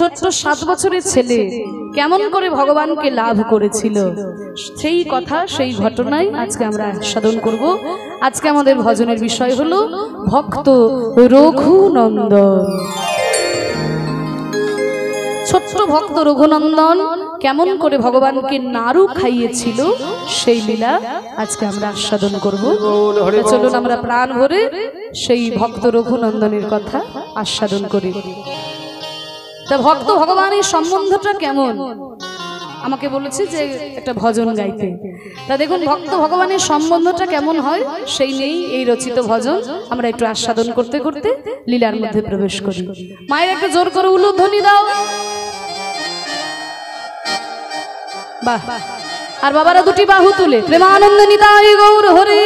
ছোট্ট 7 বছরের ছেলে কেমন করে ভগবানকে লাভ করেছিল সেই কথা সেই ঘটনাই আজকে আমরা আস্বাদন করব। আজকে আমাদের ভজনের বিষয় হলো ভক্ত রঘুনন্দন। ছোট্ট ভক্ত রঘুনন্দন কেমন করে ভগবানকে নাড়ু খাইয়েছিল সেই লীলা আজকে আমরা আস্বাদন করব। চলুন আমরা প্রাণ ভরে সেই ভক্ত রঘুনন্দনের কথা আস্বাদন করি। তা ভক্ত ভগবানের সম্বন্ধটা কেমন আমাকে বলেছে যে একটা ভজন গাইতে। তা দেখুন ভক্ত ভগবানের সম্বন্ধটা কেমন হয় সেই নেই এই রচিত ভজন আমরা একটু আস্বাদন করতে করতে লীলার মধ্যে প্রবেশ করি। মায়ের একটা জোর করে উলুধ্বনি দাও। বাহ। আর বাবারা দুটি বাহু তুলে প্রেমানন্দ নিতাই গৌর হরি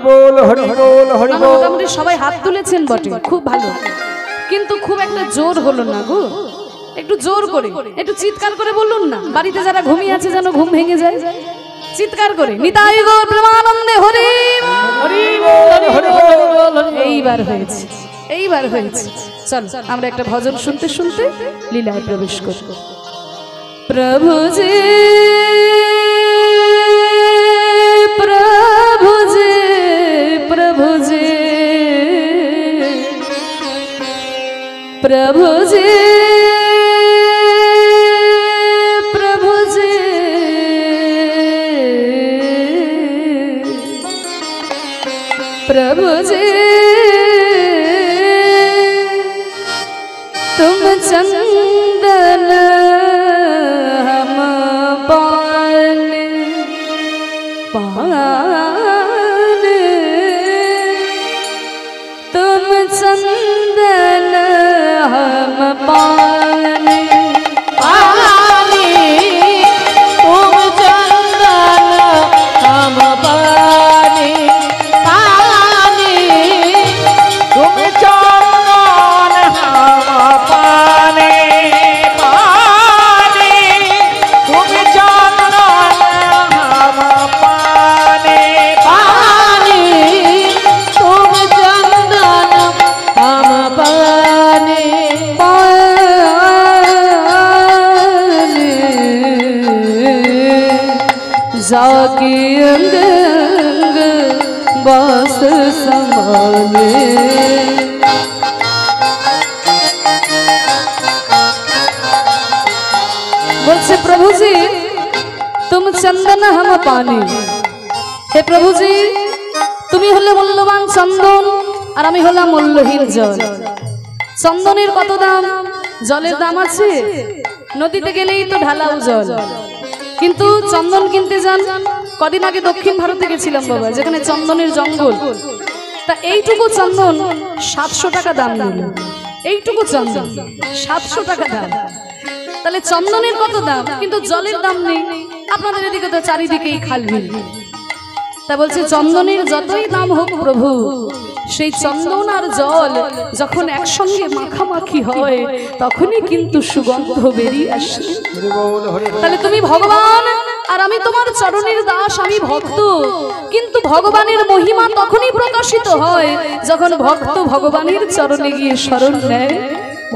বল হরি বল হরি বল। মোটামুটি সবাই হাত তুলেছেন বটে, খুব ভালো, কিন্তু খুব একটা জোর হলো না গো। একটু জোর করে একটু চিৎকার করে বলুন না, বাড়িতে যারা ঘুমিয়ে আছে যেন ঘুম ভেঙে যায়। চিৎকার করে নিতাই গৌর প্রেমানন্দে হরি হরি বল হরি বল। এইবার হয়েছে, এইবার হয়েছে। চল আমরা একটা ভজন শুনতে শুনতে লীলায় প্রবেশ করব। प्रभु जी प्रभु जी प्रभु जी प्रभु जी प्रभु जी प्रभु जी तुम चंदन तुम चंदन हम पानी पानी तुम चंदन हम पानी पानी तुम चंदन हम पानी पानी तुम चंदन हम पानी पानी तुम चंदन हम पानी पानी जाकी अंग अंग बस समाने। बोलছে प्रभु जी तुम चंदन हम पानी। हे प्रभु जी তুমি হলে মূল্যবান চন্দন আর আমি হলাম মূল্যহীন জল। চন্দনের কত দাম, জলের দাম আছে, নদীতে গেলেই তো ঢালাও জল, কিন্তু চন্দন কিনতে যান। কদিন আগে দক্ষিণ ভারতে গেছিলাম বাবা, যেখানে চন্দনের জঙ্গল। তা এইটুকু চন্দন 700 টাকা দাম নিল। এইটুকু চন্দন 700 টাকা দাম। তাহলে চন্দনের কত দাম, কিন্তু জলের দাম নেই। আপনাদের এদিকে তো চারিদিকেই খালবিল। তা বলছে চন্দনের যতই দাম হোক প্রভু, সেই চন্দন আর জল যখন একসঙ্গে মাখামাখি হয় তখনই কিন্তু সুগন্ধ বেরিয়ে আসে। তাহলে তুমি ভগবান আর আমি তোমার চরণের দাস, আমি ভক্ত। কিন্তু ভগবানের মহিমা তখনই প্রকাশিত হয় যখন ভক্ত ভগবানের চরণে গিয়ে শরণ নেয়।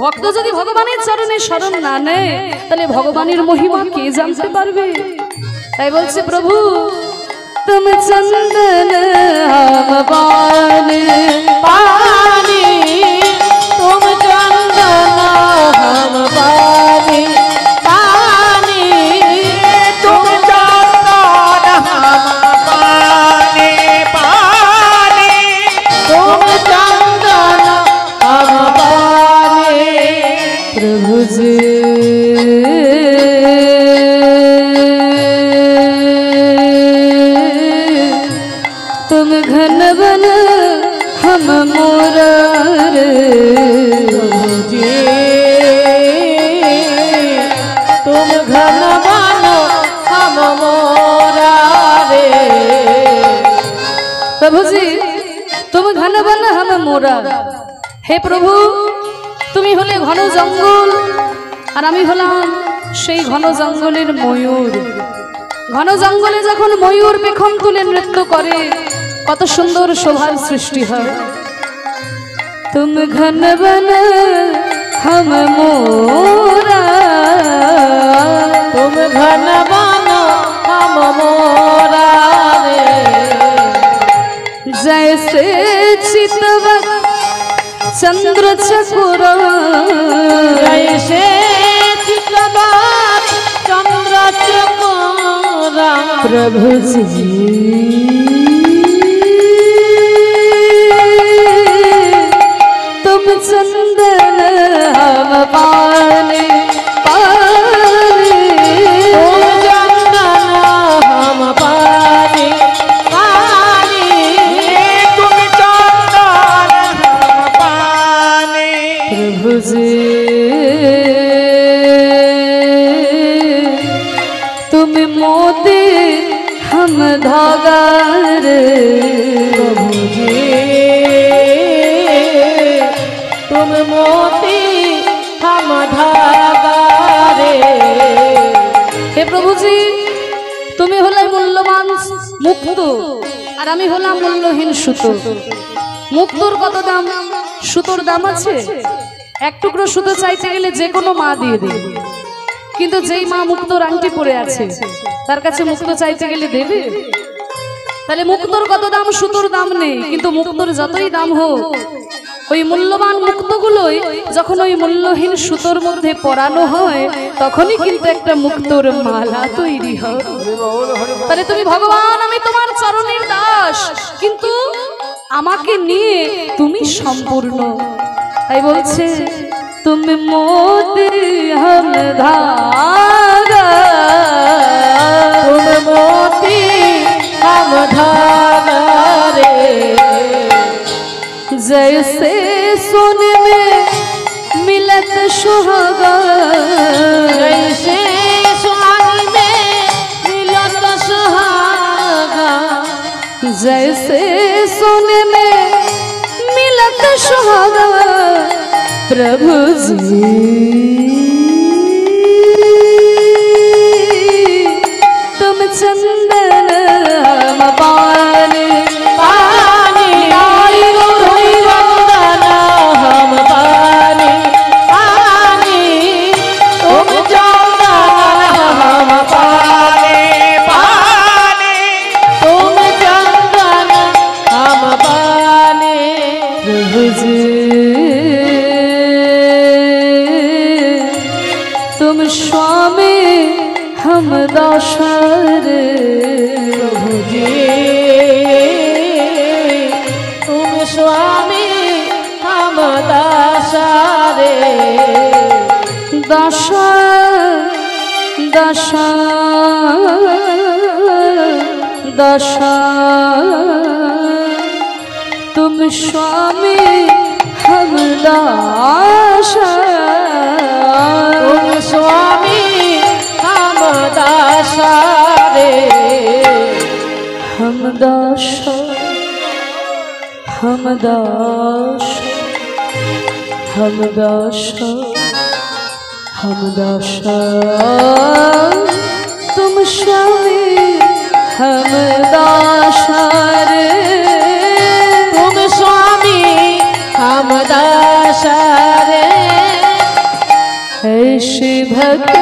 ভক্ত যদি ভগবানের চরণে শরণ না নেয় তাহলে ভগবানের মহিমা কে জানতে পারবে? তাই বলছে প্রভু तुम चंदन हम पानी पानी तुम चंदन हम पानी पानी तुम चंदन हम पानी पानी तुम चंदन हम पानी। प्रभु जी घन बन हम मुरारे जी तुम घन बन हम मुरारे। प्रभु जी तुम घन बन हम मुरार। हे प्रभु তুমি হলে ঘন জঙ্গল আর আমি হলাম সেই ঘন জঙ্গলের ময়ূর। ঘন জঙ্গলে যখন ময়ূর পেখম তুলে নৃত্য করে কত সুন্দর শোভার সৃষ্টি হয়। तुम घन बन हम मोरा, तुम घन वन हम मोरा रे। जैसे चितवत चंद्र चकोर, जैसे चितवत चंद्र चकोर। प्रभु जी तुम चंदन हम पानी पानी, तुम चंदन हम पानी पानी, तुम चंदन हम पानी। प्रभु जी तुम मोती हम धागा रे। प्रभु जी तुम मोती हम धागा रे। हे प्रभु जी তুমি হলে মূল্যবান মুক্ত আর আমি হলাম মূল্যহীন সুতো। মুক্তর কত দাম, সুতোর দাম আছে? এক টুকরো সুতো চাইতে গেলে যে কোনো মা দিয়ে দেবে, কিন্তু যেই মা মুক্তোর আংটি পরে আছে তার কাছে মুক্ত চাইতে গেলে দেবে? তাহলে মুক্তোর কত দাম, সুতোর দাম নেই। কিন্তু মুক্তোর যতই দাম হোক, ওই মূল্যবান মুক্তগুলোই যখন ওই মূল্যহীন সুতোর মধ্যে পরানো হয় তখনই কিন্তু একটা মুক্তোর মালা তৈরি হয়। তাহলে তুমি ভগবান, আমি তোমার চরণের দাস, কিন্তু আমাকে নিয়ে তুমি সম্পূর্ণ। তাই বলছে তুমি মোতি हम धागा, तुम मोती हम धागा रे। जैसे सोने में मिलत सुहागा, जैसे सुहाग में मिलत सुहागा। जैसे सोने में मिलत सुहागा। प्रभु जी तुम चंदन हम पानी पानी, तुम चंदन हम पानी पानी, तुम चंदन हम पानी पानी, तुम चंदन हम पानी। प्रभु जी तुम स्वामी हम दासर। प्रभु जी तुम स्वामी हम दासा रे। दशा दशा दशा तुम स्वामी हम दासा, तुम स्वामी हम दासा रे। हम दासा हम दासा हम दासा हम दासा, तुम स्वामी हम दासा रे। तुम स्वामी हम दासा रे। ऐसी भक्त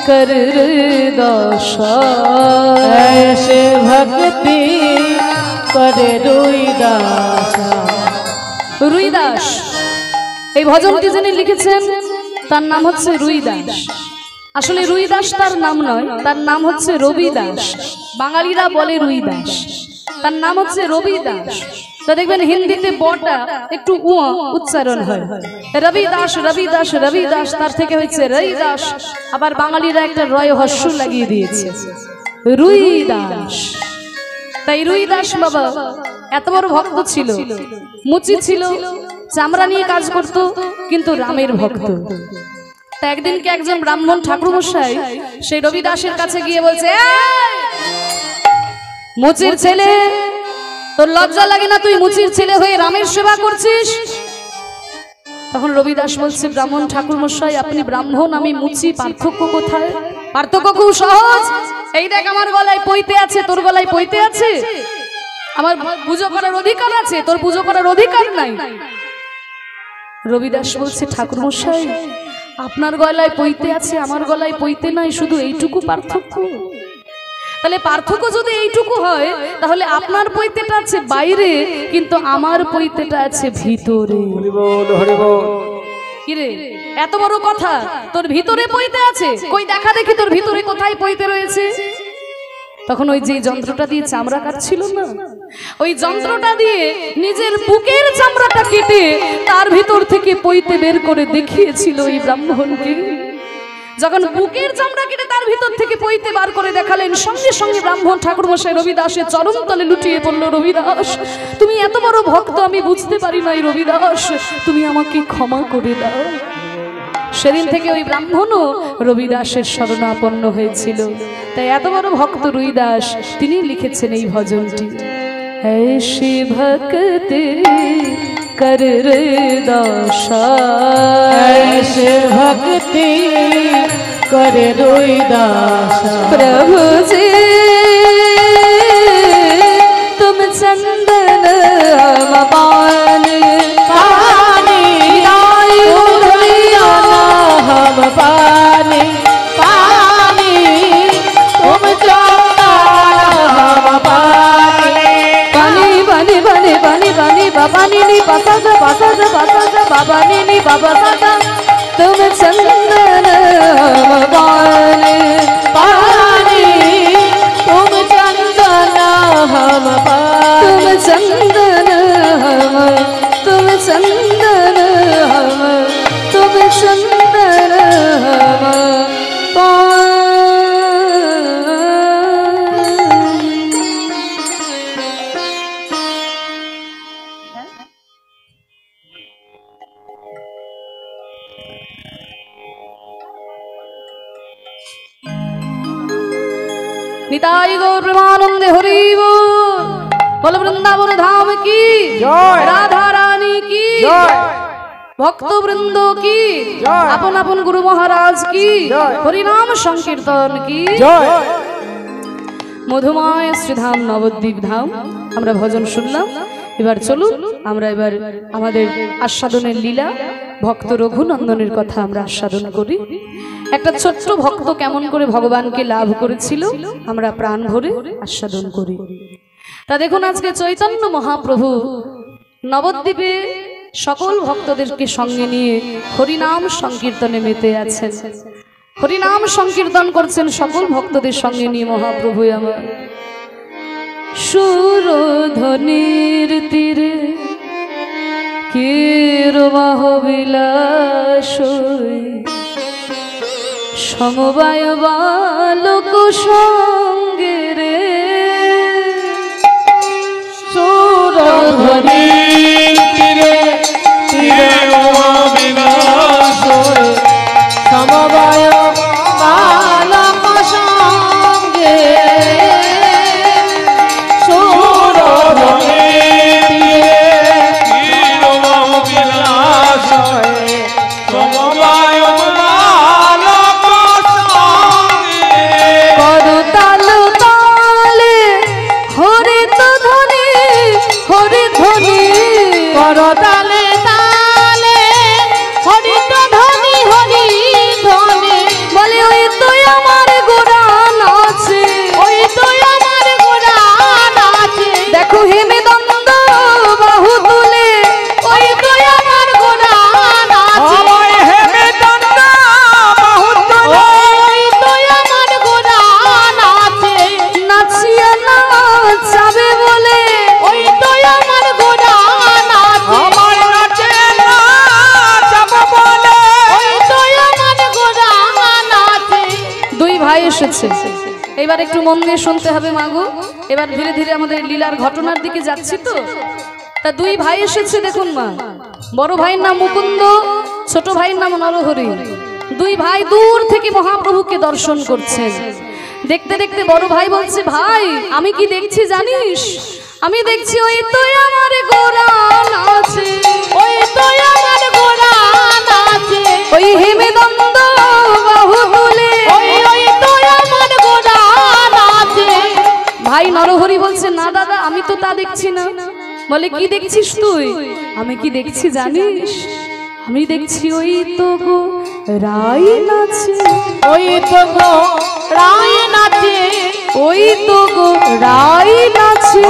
कर दासा, ऐसे भक्ति करे रुइदासा। রুইদাস এই ভজনটি যিনি লিখেছেন তার নাম হচ্ছে রুইদাস। আসলে রুইদাস তার নাম নয়, তার নাম হচ্ছে রবিদাস। বাঙালিরা বলে রুইদাস, তার নাম হচ্ছে রবিদাস। তো দেখবেন হিন্দিতে বটা একটু উচ্চারণ হয়, রবিদাস রবিদাস রবিদাস, তার থেকে হচ্ছে রইদাস। আবার বাঙালিরা একটা রয় হস্য লাগিয়ে দিয়েছে, রুইদাস। তাই রুইদাস বাবা এত বড় ভক্ত ছিল, মুচি ছিল, চামড়া নিয়ে কাজ করত, কিন্তু রামের ভক্ত। তা একদিনকে একজন ব্রাহ্মণ ঠাকুরমশাই সেই রবিদাসের কাছে গিয়ে বলছে, মুচির ছেলে, তোর লজ্জা লাগে না? তুই মুচির ছেলে হয়ে রামের সেবা করছিস। তখন রবিদাস বলছে, ব্রাহ্মণ ঠাকুরমশাই, আপনি ব্রাহ্মণ, আমি মুচি, পার্থক্য কোথায়? পার্থক্য খুব সহজ। এই দেখ, আমার গলায় পইতে আছে, তোর গলায় পইতে আছে। আমার পুজো করার অধিকার আছে, তোর পুজো করার অধিকার নাই। রবিদাস বলছে, ঠাকুর মশাই আপনার গলায় পইতে আছে, আমার গলায় পইতে নাই, শুধু এইটুকু পার্থক্য। তাহলে পার্থক্য যদি এইটুকু হয়, তাহলে আপনার পইতেটা আছে বাইরে, কিন্তু আমার পইতেটা আছে ভিতরে। কিরে এত বড় কথা, তোর ভিতরে পইতে আছে, কই দেখা দেখি তোর ভিতরে কোথায় পইতে রয়েছে। তখন ওই যে যন্ত্রটা দিয়ে চামড়া কাটছিল না, ওই যন্ত্রটা দিয়ে নিজের বুকের চামড়াটা কেটে তার ভিতর থেকে পইতে বের করে দেখিয়েছিল এই ব্রাহ্মণকে। যখন বুকের চামড়া কেটে তার ভিতর থেকে পইতে বার করে দেখালেন, সঙ্গে সঙ্গে ব্রাহ্মণ ঠাকুর মশাই রবিদাসের চরণ তলে লুটিয়ে পড়ল। রবিদাস, তুমি এত বড় ভক্ত, আমি বুঝতে পারি নাই। রবিদাস, তুমি আমাকে ক্ষমা করে দাও। সেদিন থেকে ওই ব্রাহ্মণও রবিদাসের শরণাপন্ন হয়েছিল। তাই এত বড় ভক্ত রবিদাস, তিনি লিখেছেন এই ভজনটি, ऐसी भक्ति कर रे दासा, ऐसे भक्ति कर रविदासा। प्रभु जी तुम चंदन हम पानी, पानी हम पानी, पानी तुम चंदन हम पानी। पानी बनी बनी बनी बनी बाबा नी पासा जा पासा जा पासा जा बाबा नी बाबा दादा, तुम चंदन हम पानी, पानी तुम चंदन हम पानी, तुम चंदन हम, तुम चंदन हम, तुम चंदन हम पानी। निताई गौर प्रेमानंदे हरि बोल, बोल वृंदावन धाम की जय, राधा रानी की जय, भक्त वृंदो की जय, अपन अपन गुरु महाराज की जय, हरि नाम संकीर्तन की जय। मधुमय श्रीधाम नवद्वीप धाम আমরা ভজন শুনলাম। এবার চলুন আমরা এবার আমাদের আস্বাদনের লীলা ভক্ত রঘুনন্দনের কথা আমরা আস্বাদন করি। একটা ছোট্ট ভক্ত কেমন করে ভগবানকে লাভ করেছিল আমরা প্রাণ ভরে আস্বাদন করি। তা দেখুন, আজকে চৈতন্য মহাপ্রভু নবদ্বীপে সকল ভক্তদেরকে সঙ্গে নিয়ে হরিনাম সংকীর্তনে মেতে আছেন। হরিনাম সংকীর্তন করছেন সকল ভক্তদের সঙ্গে নিয়ে মহাপ্রভু আমার। সুরধ্বনির তীরে কিরবাহ বিলাস, সমবায় বালক সঙ্গে রে, সুরধ্বনির তীরে কিরবাহ বিলাস, সমবায় বালক সঙ্গে, সুরধ্বনির তীরে কিরবাহ বিলাস, সমবায় বালক সঙ্গে, করতাল তালে হরি তো ধ্বনি, হরি ধ্বনি, করতালে তালে হরি তো ধ্বনি, হরি ধ্বনি, বলে ওই তো আমার গোরান আছে, ওই তো আমার গোরান আছে, দেখো হেমে দ্বন্দ্ব বাহু তুলে, ওই তো আমার গোরান আছে, ওই হেমে দন্ড বাহু তুলে, ওই তো আমার গোরান আছে, নাচিয়া নাচাবে বলে, ওই তো আমার গোরান আছে, আমার নাচে নাচাব বলে, ওই তো আমার গোরান আছে। দুই ভাই এসেছে। এবার একটু মন দিয়ে শুনতে হবে মাগো। এবার ধীরে ধীরে আমাদের লীলার ঘটনার দিকে যাচ্ছি তো। তা দুই ভাই এসেছে দেখুন মা। বড় ভাইয়ের নাম মুকুন্দ, ছোট ভাইয়ের নাম নরহরি। দুই ভাই দূর থেকে মহাপ্রভুকে দর্শন করছেন। দেখতে দেখতে বড় ভাই বলছে, ভাই আমি কি দেখছি জানিস? আমি দেখছি ওই তো আমার গোরান আছে, ওই তো আমার গোরান আছে, ওই হেমে দ্বন্দ্ব বাহু তুলে, ওই তো আমার গোরান আছে। ভাই নরহরি বলছে, না দাদা আমি তো তা দেখছি না। বলে কি দেখছিস তুই? আমি কি দেখছি জানিস? আমি দেখছি ওই তো গো রাই নাচে, ওই তো গো রায় নাচে, ওই তো গো রাই নাচে,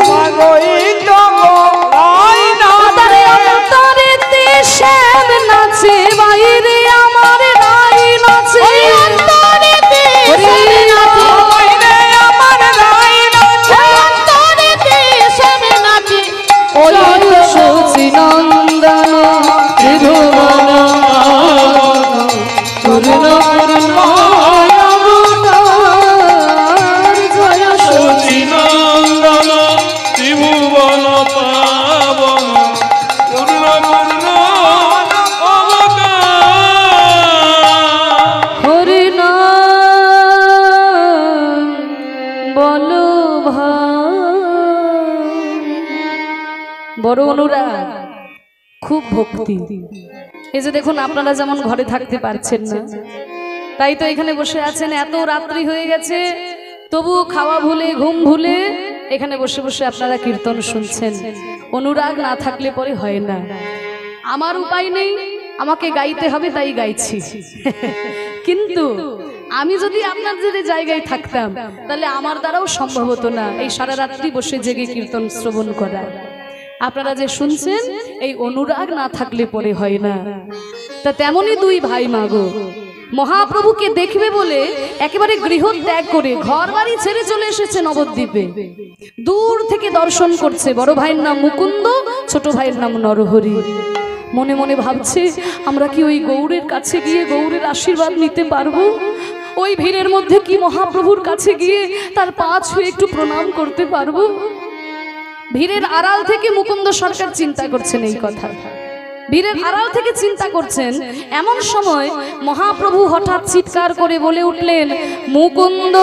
ওই তো গো রায় নাচে, অন্তরেতে শ্যাম নাচে, বাইরে আমার রাই নাচে, অন্তরেতে শ্যাম নাচে, বাইরে আমার রায় নাচে, অন্তরেতে শ্যাম নাচে, ওই তো সচি নন্দন ত্রিভুবন পূর্ণ পূর্ণ অবতার, জয় সচি নন্দন ত্রিভুবন পাবন পূর্ণ পূর্ণ অবতার। হরি নাম বলো ভাই। বড় অনুরাগ, খুব ভক্তি। এই যে দেখুন আপনারা যেমন ঘরে থাকতে পারছেন না, তাই তো এখানে বসে আছেন, এত রাত্রি হয়ে গেছে তবুও খাওয়া ভুলে ঘুম ভুলে এখানে বসে বসে আপনারা কীর্তন শুনছেন। অনুরাগ না থাকলে পরে হয় না। আমার উপায় নেই, আমাকে গাইতে হবে, তাই গাইছি। কিন্তু আমি যদি আপনাদের জায়গায় থাকতাম তাহলে আমার দ্বারাও সম্ভব হতো না এই সারা রাত্রি বসে জেগে কীর্তন শ্রবণ করা। আপনারা যে শুনছেন এই অনুরাগ না থাকলে পরে হয় না। তা তেমনই দুই ভাই মাগো মহাপ্রভুকে দেখবে বলে একেবারে গৃহ ত্যাগ করে ঘর বাড়ি ছেড়ে চলে এসেছে নবদ্বীপে। দূর থেকে দর্শন করছে। বড় ভাইয়ের নাম মুকুন্দ, ছোট ভাইয়ের নাম নরহরি। মনে মনে ভাবছে আমরা কি ওই গৌরের কাছে গিয়ে গৌরের আশীর্বাদ নিতে পারবো? ওই ভিড়ের মধ্যে কি মহাপ্রভুর কাছে গিয়ে তার পা ছুঁয়ে একটু প্রণাম করতে পারবো? ভিড়ের আড়াল থেকে মুকুন্দ সরকার চিন্তা করছেন এই কথা। ভিড়ের আড়াল থেকে চিন্তা করছেন, এমন সময় মহাপ্রভু হঠাৎ চিৎকার করে বলে উঠলেন, মুকুন্দ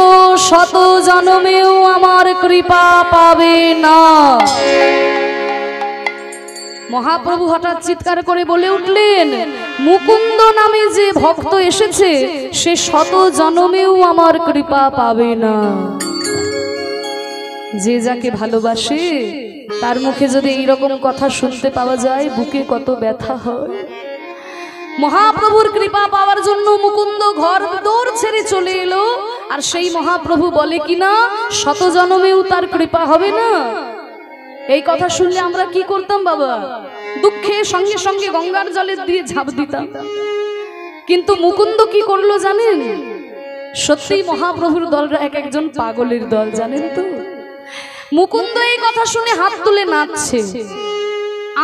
শত জন্মেও আমার কৃপা পাবে না। মহাপ্রভু হঠাৎ চিৎকার করে বলে উঠলেন, মুকুন্দ নামে যে ভক্ত এসেছে সে শত জন্মেও আমার কৃপা পাবে না। যে যাকে ভালোবাসে তার মুখে যদি এইরকম কথা শুনতে পাওয়া যায় বুকে কত ব্যথা হয়। মহাপ্রভুর কৃপা পাওয়ার জন্য মুকুন্দ ঘর দৌড় ছেড়ে চলে এলো, আর সেই মহাপ্রভু বলে কিনা শত জন্মেও তার কৃপা হবে না। এই কথা শুনলে আমরা কি করতাম বাবা? দুঃখে সঙ্গে সঙ্গে গঙ্গার জলে দিয়ে ঝাঁপ দিতাম। কিন্তু মুকুন্দ কি করলো জানেন? সত্যি মহাপ্রভুর দলরা এক একজন পাগলের দল, জানেন তো। মুকুন্দ এই কথা শুনে হাত তুলে নাচছে,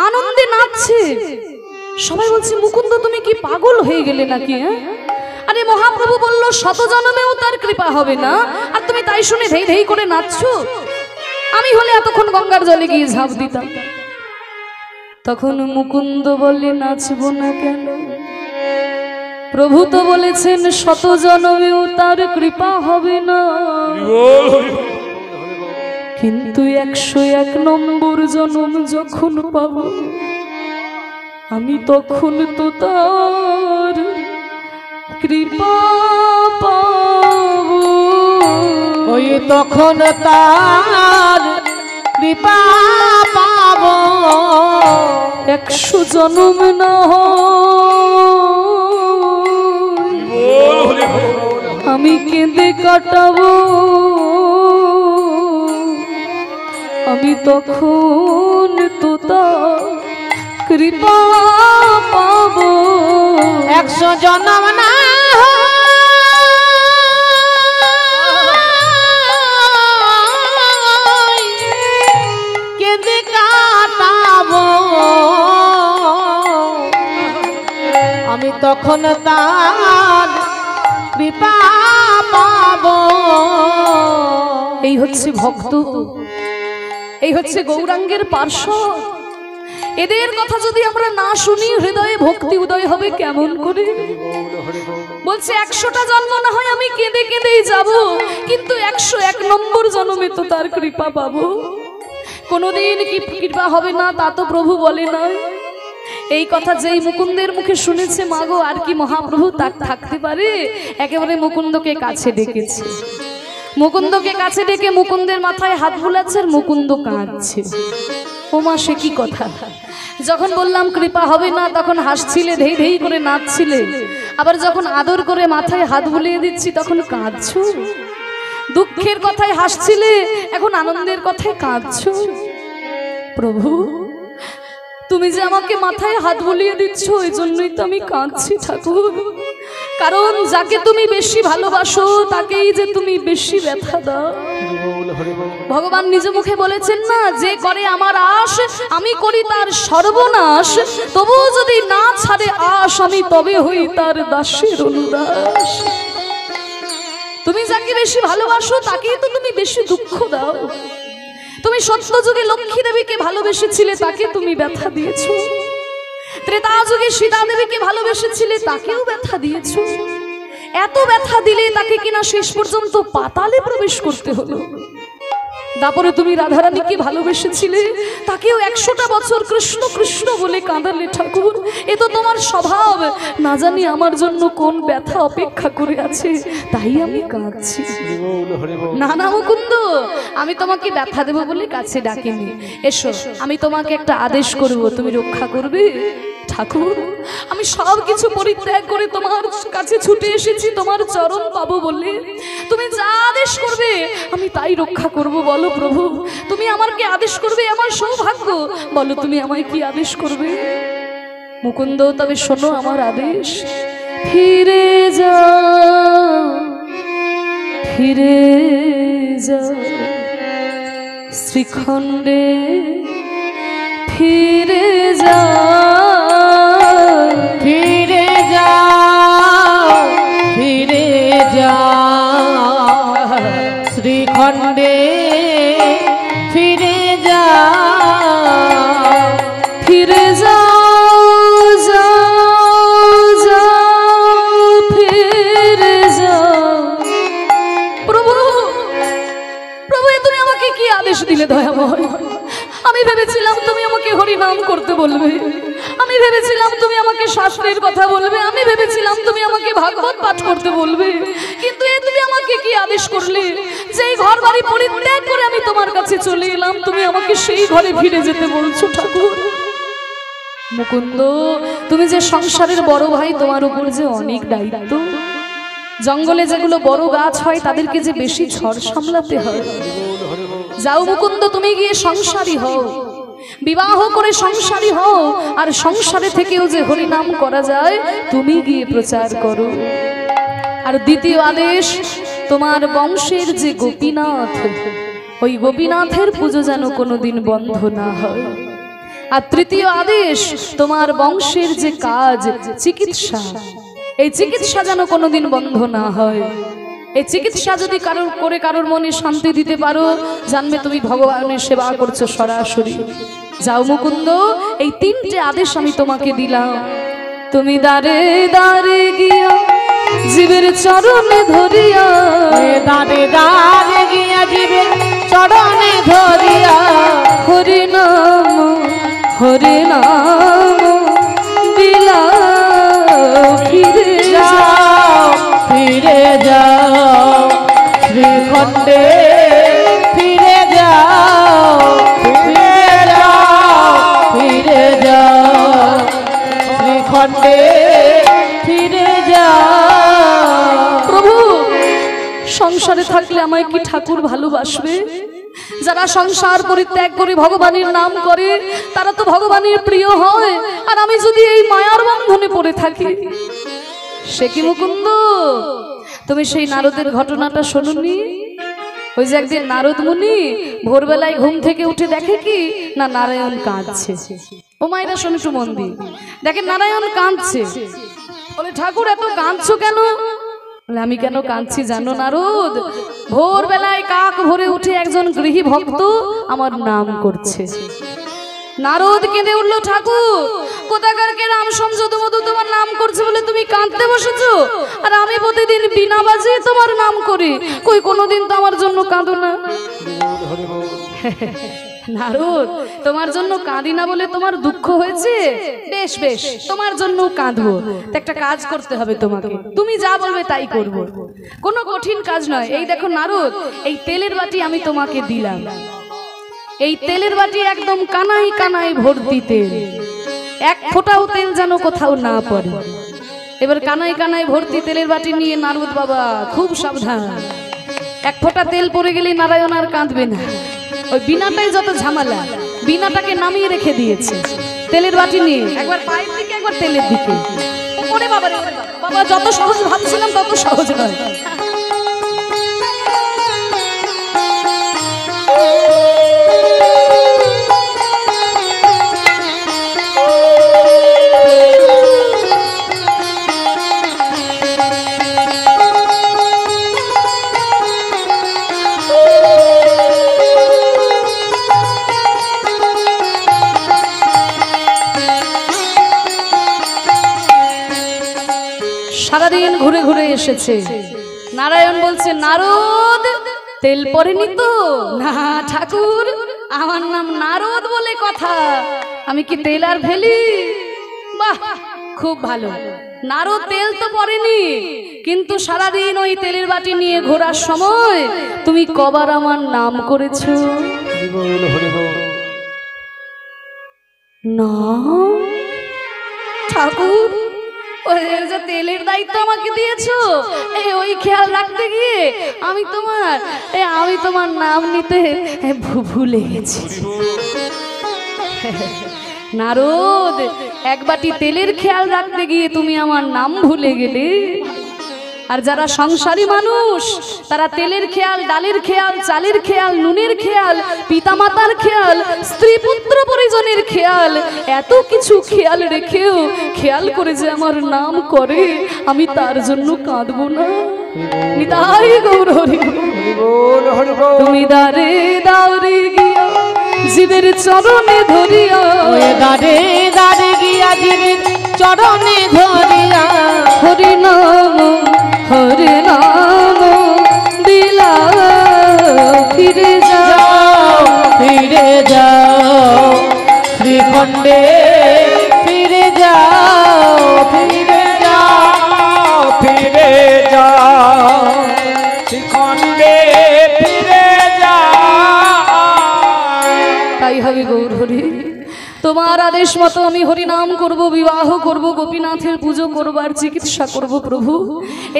আনন্দে নাচছে। সবাই বলছে, মুকুন্দ তুমি কি পাগল হয়ে গেলে নাকি? আরে মহাপ্রভু বলল শত জন্মেও তার কৃপা হবে না, আর তুমি তাই শুনে ধেই ধেই করে নাচছো। আমি হলে এতক্ষণ গঙ্গার জলে গিয়ে ঝাঁপ দিতাম। তখন মুকুন্দ বললে, নাচবো না কেন? প্রভু তো বলেছেন শত জন্মেও তার কৃপা হবে না, কিন্তু 101 নম্বর জন্ম যখন পাবো আমি তখন তো তার কৃপা পাবো। ওই তখন তার কৃপা পাবো। 100 জন্ম না আমি কেঁদে কাটাবো, আমি তখন তো তার কৃপা পাবো। 100 জন্ম না কেঁদে কাটাবো, আমি তখন তার কৃপা পাবো। এই হচ্ছে ভক্ত, এই হচ্ছে গৌরাঙ্গের পার্শ্বদ। এদের কথা যদি আমরা না শুনি হৃদয়ে ভক্তি উদয় হবে কেমন করে? বলছে 100টা জন্ম না হয় আমি কেঁদে কেঁদেই যাব, কিন্তু 101 নম্বর জন্মে তো তার কৃপা পাবো। কোনোদিন কি কৃপা হবে না তা তো প্রভু বলে না। এই কথা যেই মুকুন্দের মুখে শুনেছে, মাগো আর কি মহাপ্রভু তা থাকতে পারে? একেবারে মুকুন্দকে কাছে ডেকেছে। মুকুন্দকে কাছে ডেকে মুকুন্দের মাথায় হাত বুলাচ্ছে আর মুকুন্দ কাঁদছে। ওমা সে কি কথা, যখন বললাম কৃপা হবে না তখন হাসছিলে, ধেই ধেই করে নাচছিলে, আবার যখন আদর করে মাথায় হাত বুলিয়ে দিচ্ছি তখন কাঁদছো। দুঃখের কথায় হাসছিলে, এখন আনন্দের কথায় কাঁদছো। প্রভু তুমি যে আমাকে মাথায় হাত বুলিয়ে দিচ্ছ এই জন্যই তো আমি কাঁদছি ঠাকুর, কারণ যাকে তুমি বেশি ভালোবাসো তাকেই যে তুমি বেশি ব্যথা দাও। ভগবান নিজ মুখে বলেছেন না, যে করে আমার আশ আমি করি তার সর্বনাশ, তবু যদি না ছাড়ে আশ আমি তবে হই তার দাসের অনুদাস। তুমি যাকে বেশি ভালোবাসো তাকেই তো তুমি বেশি দুঃখ দাও। তুমি সত্যযুগে লক্ষ্মী দেবীকে ভালোবেসেছিলে, তাকে তুমি ব্যথা দিয়েছো। ত্রেতা যুগে সীতা দেবীকে ভালোবেসেছিলে, তাকেও ব্যথা দিয়েছো। এত ব্যথা দিলে তাকে কিনা শেষ পর্যন্ত পাতালে প্রবেশ করতে হলো। তারপরে তুমি রাধারানীকে ভালোবেসেছিলে, তাকেও 100টা বছর কৃষ্ণ কৃষ্ণ বলে কাঁদালে ঠাকুর। এ তো তোমার স্বভাব, না জানি আমার জন্য কোন ব্যথা অপেক্ষা করে আছে, তাই আমি কাঁদছি। না না মুকুন্দ, আমি তোমাকে ব্যথা দেবো বলে কাছে ডাকিনি। এসো আমি তোমাকে একটা আদেশ করব, তুমি রক্ষা করবে। ঠাকুর আমি সব কিছু পরিত্যাগ করে তোমার কাছে ছুটে এসেছি তোমার চরণ পাবো বলে, তুমি যা আদেশ করবে আমি তাই রক্ষা করব। বলো প্রভু, তুমি আমাকে আদেশ করবে, আমার সৌভাগ্য। বলো তুমি আমায় কি আদেশ করবে। মুকুন্দ তবে শোনো আমার আদেশ। ফিরে যাও, ফিরে যাও শ্রীখণ্ডে, ফিরে যাও, ফিরে যাও, ফিরে যাও শ্রীখণ্ডে, ফিরে যাও, ফিরে যাও, যাও যাও ফিরে যাও। প্রভু প্রভু তুমি আমাকে কি আদেশ দিলে দয়াময়। আমি ভেবেছিলাম তুমি আমাকে হরিনাম করতে বলবে, আমি ভেবেছিলাম তুমি আমাকে শাস্ত্রের কথা বলবে, আমি ভেবেছিলাম তুমি আমাকে ভাগবত পাঠ করতে বলবে, কিন্তু এ তুমি আমাকে কি আদেশ করলে। যেই ঘর বাড়ি পরিত্যাগ করে আমি তোমার কাছে চলে এলাম, তুমি আমাকে সেই ঘরে ফিরে যেতে বলছো ঠাকুর। মুকুন্দ তুমি যে সংসারের বড় ভাই, তোমার উপর যে অনেক দায়িত্ব। জঙ্গলে যেগুলো বড় গাছ হয় তাদেরকে যে বেশি ঝড় সামলাতে হয়। যাও মুকুন্দ, তুমি গিয়ে সংসারী হও, বিবাহ করে সংসারী হও, আর সংসারে থেকেও যে হরিনাম করা যায় তুমি গিয়ে প্রচার করো। আর দ্বিতীয় আদেশ, তোমার বংশের যে গোপীনাথ, ওই গোপীনাথের পুজো যেন কোনোদিন বন্ধ না হয়। আর তৃতীয় আদেশ, তোমার বংশের যে কাজ চিকিৎসা, এই চিকিৎসা যেন কোনোদিন বন্ধ না হয়। এই চিকিৎসা যদি কারোর করে কারোর মনে শান্তি দিতে পারো, জানবে তুমি ভগবানের সেবা করছো সরাসরি। যাও মুকুন্দ, এই 3টে আদেশ আমি তোমাকে দিলাম। তুমি দাঁড়ে দাঁড়ে গিয়া জীবের চরণে ধরিয়া, দাঁড়ে দাঁড়ে গিয়া জীবের চরণে ধরিয়া, হরি নাম হরি নাম বিলাও, ফিরে যাও, ফিরে যাও শ্রীখণ্ডে, ফিরে যাও, ফিরে যাও, ফিরে যাও শ্রীখণ্ডে, ফিরে যাও। প্রভু সংসারে থাকলে আমায় কি ঠাকুর ভালোবাসবে? যারা সংসার পরিত্যাগ করে ভগবানের নাম করে তারা তো ভগবানের প্রিয় হয়, আর আমি যদি এই মায়ার বন্ধনে পড়ে থাকি, সে কি মুকুন্দ? তুমি সেই নারদের ঘটনাটা শোনোনি? ওই যে একদিন নারদ মুনি ভোরবেলায় ঘুম থেকে উঠে দেখে কি না নারায়ণ কাঁদছে। ও মায়েরা শোনো একটু মন দিয়ে, দেখেন নারায়ণ কাঁদছে। বলে ঠাকুর এত কাঁদছো কেন? বলে আমি কেন কাঁদছি জানো নারদ? ভোরবেলায় কাক ভরে উঠে একজন গৃহী ভক্ত আমার নাম করছে। নারদ কেঁদে উঠলো, ঠাকুর কোথাকার কে রাম সমযদমধু তোমার নাম করছে বলে তুমি কাঁদতে বসেছো, আর আমি প্রতিদিন বিনা বাজিয়ে তোমার নাম করি, কই কোনোদিন তো আমার জন্য কাঁদো না। নারদ তোমার জন্য কাঁদি না বলে তোমার দুঃখ হয়েছে? বেশ বেশ, তোমার জন্য কাঁদবো। একটা কাজ করতে হবে তোমাকে, তুমি যা বলবে তাই করব, কোনো কঠিন কাজ নয়। এই দেখো নারদ, এই তেলের বাটি আমি তোমাকে দিলাম, এই তেলের বাটি একদম কানাই কানাই ভর্তি তেল, এক ফোঁটাও তেল যেন কোথাও না পড়ে। এবার কানাই কানাই ভর্তি তেলের বাটি নিয়ে নারদ বাবা খুব সাবধান, এক ফোঁটা তেল পড়ে গেলে নারায়ণ আর কাঁদবে না। ওই বিনাটাই যত ঝামেলা, বিনাটাকে নামিয়ে রেখে দিয়েছে তেলের বাটি নিয়ে, একবার পায়ের দিকে একবার তেলের দিকে। ওরে বাবা রে বাবা, যত সহজ ভাবছিলাম তত সহজ নয়। সারাদিন ঘুরে ঘুরে এসেছে, নারায়ণ বলছে নারদ তেল পড়েনি তো? না ঠাকুর, আমার নাম নারদ বলে কথা, আমি কি তেল আর ফেলি? বাহ খুব ভালো, নারদ তেল তো পড়েনি, কিন্তু সারাদিন ওই তেলের বাটি নিয়ে ঘোরার সময় তুমি কবার আমার নাম করেছো? না ঠাকুর, ওই যে তেলের দায়িত্ব আমাকে দিয়েছো, ওই খেয়াল রাখতে গিয়ে আমি তোমার নাম নিতে ভুলে গেছি। নারদ, এক বাটি তেলের খেয়াল রাখতে গিয়ে তুমি আমার নাম ভুলে গেলে। আর যারা সংসারী মানুষ তারা তেলের খেয়াল, ডালের খেয়াল, চালের খেয়াল, নুনের খেয়াল, পিতামাতার খেয়াল, স্ত্রী পুত্র পরিজনের খেয়াল, এত কিছু খেয়াল রেখেও খেয়াল করে যে আমার নাম করে, আমি তার জন্য কাঁদবো না? নিতাই গৌর হরি বল, তুমি দারে দারে গিয়া জীবের চরণে ধরিয়া, দারে দারে গিয়া জীবের চরণে ধরিয়া, হরি নাম হরি নাম দিলা ফিরে যাও, ফিরে যাও শ্রীখণ্ডে, ফিরে যাও, ফিরে যাও, ফিরে যাও শ্রীখণ্ডে, ফিরে যাও। তাই হবে গৌর হরি, তোমার আদেশ মতো আমি হরিনাম করব, বিবাহ করব, গোপীনাথের পুজো করব, আর চিকিৎসা করব প্রভু,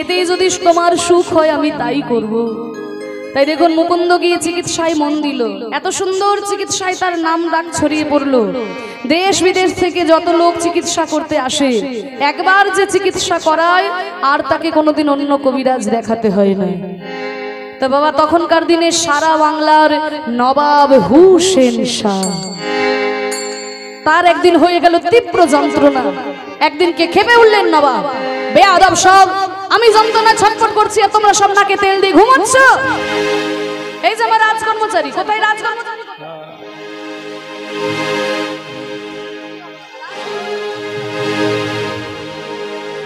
এতেই যদি তোমার সুখ হয় আমি তাই করব। তাই দেখুন মুকুন্দ গিয়ে চিকিৎসায় মন দিল, এত সুন্দর চিকিৎসায় তার নাম ডাক ছড়িয়ে পড়লো। দেশ বিদেশ থেকে যত লোক চিকিৎসা করতে আসে, একবার যে চিকিৎসা করায় আর তাকে কোনোদিন অন্য কবিরাজ দেখাতে হয় না। তো বাবা তখনকার দিনে সারা বাংলার নবাব হুসেন শাহ, তার একদিন হয়ে গেল তীব্র যন্ত্রণা, একদিনকে খেপে উঠলেন নবাব, বেয়াদব সব, আমি যন্ত্রণা ছটফট করছি আর তোমরা সব নাকে তেল দিয়ে ঘুমাচ্ছ। এই যে আমার রাজকর্মচারী, কোথায় রাজকর্মচারী?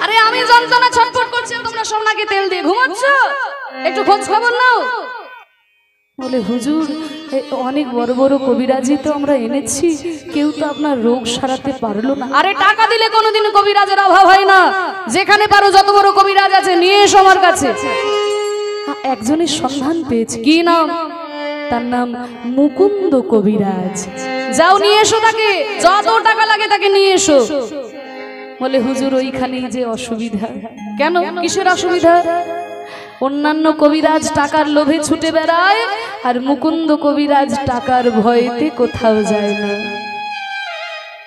আরে আমি যন্ত্রণা ছটফট করছি তোমরা সব নাকে তেল দিয়ে ঘুমাচ্ছ, একটু খোঁজ খবর নাও। বলে হুজুর, অনেক বড় বড় কবিরাজি তো আমরা এনেছি, কেউ তো আপনার রোগ সারাতে পারলো না। আরে টাকা দিলে কোনোদিন কবিরাজের অভাব হয় না, যেখানে পারো যত বড় কবিরাজ আছে নিয়ে এসো আমার কাছে। একজনের সন্ধান পেয়েছি, কি নাম? তার নাম মুকুন্দ কবিরাজ, যাও নিয়ে এসো তাকে, যত টাকা লাগে তাকে নিয়ে এসো। বলে হুজুর ওইখানেই যে অসুবিধা। কেন, কিসের অসুবিধা? অন্যান্য কবিরাজ টাকার লোভে ছুটে বেড়ায়, আর মুকুন্দ কবিরাজ টাকার ভয়েতে কোথাও যায় না।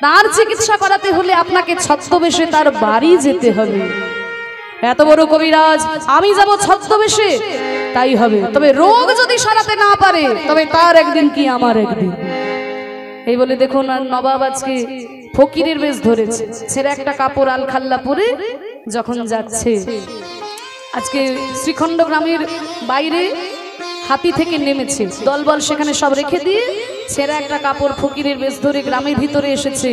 তার চিকিৎসা করাতে হলে আপনাকে ছদ্মবেশে তার বাড়ি যেতে হবে। এত বড় কবিরাজ, আমি যাব ছদ্মবেশে, তাই হবে। তবে রোগ যদি সারাতে না পারে, তবে তার একদিন কি আমার একদিন। এই বলে দেখুন নবাব আজকে ফকিরের বেশ ধরেছে, ছেড়ে একটা কাপড় আলখাল্লা পরে যখন যাচ্ছে, আজকে শ্রীখণ্ড গ্রামের বাইরে হাতি থেকে নেমেছে, দলবল সেখানে সব রেখে দিয়ে ছেঁড়া একটা কাপড় ফকিরের বেশ ধরে গ্রামের ভিতরে এসেছে।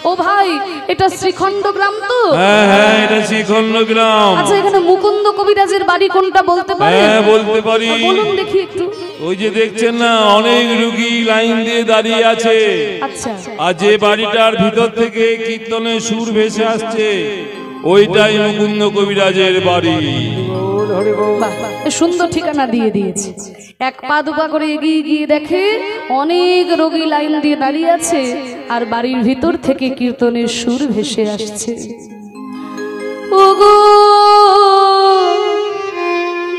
ও ভাই, এটা শ্রীখণ্ড গ্রাম তো? হ্যাঁ, এটা শ্রীখণ্ড গ্রাম। আচ্ছা, এখানে মুকুন্দ কবিরাজের বাড়ি কোনটা বলতে পারেন? হ্যাঁ, বলতে পারি। বলুন দেখি একটু। ওই যে দেখছেন না, অনেক রোগী লাইন দিয়ে দাঁড়িয়ে আছে। আচ্ছা, আর যে বাড়িটার ভিতর থেকে কীর্তনের সুর ভেসে আসছে, ওইটাই মুকুন্দ কবিরাজের বাড়ি। বাহ, সুন্দর ঠিকানা দিয়ে দিয়েছে। এক পা দুপা করে এগিয়ে গিয়ে দেখে অনেক রোগী লাইন দিয়ে দাঁড়িয়ে আছে, আর বাড়ির ভিতর থেকে কীর্তনের সুর ভেসে আসছে। ওগো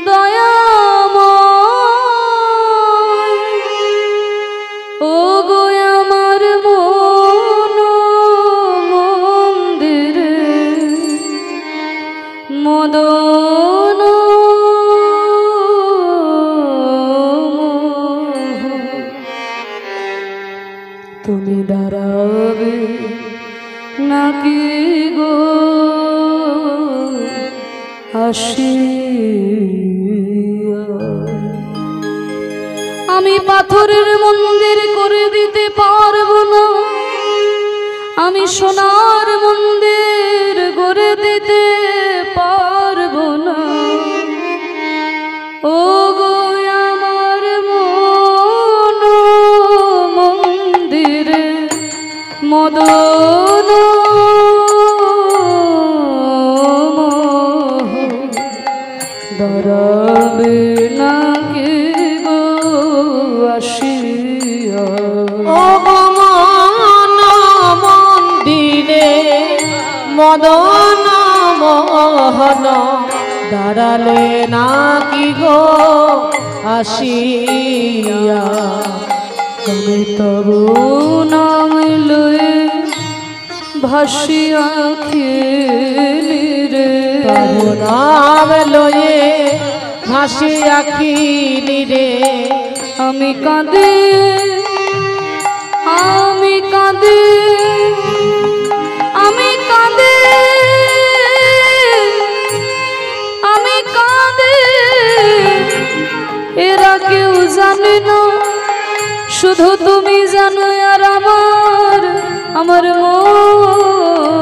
দয়াময়, ওগো আমার মন মন্দিরে মদন তুমি দাঁড়াবে নাকি গো আসিয়া? আমি পাথরের মন্দির করে দিতে পারবো না, আমি সোনার মন্দির গড়ে দিতে পারবো না। ও গো আমার মন মন্দিরে মদন দাঁড়াবে নাকি গো আসিয়া? ও মন মন্দিরে মদন মোহন দাঁড়ালে নাকি গো আসিয়া? আমি তবু নাম লয়ে ভাসিয়া খেলি রে, তবু নাম লয়ে ভাসিয়া খিলি রে। আমি কাঁদে আমি কাঁদে আমি কাঁদে আমি কাঁদে, এরা কেউ জানে না, শুধু তুমি জানো। আর আমার আমার মন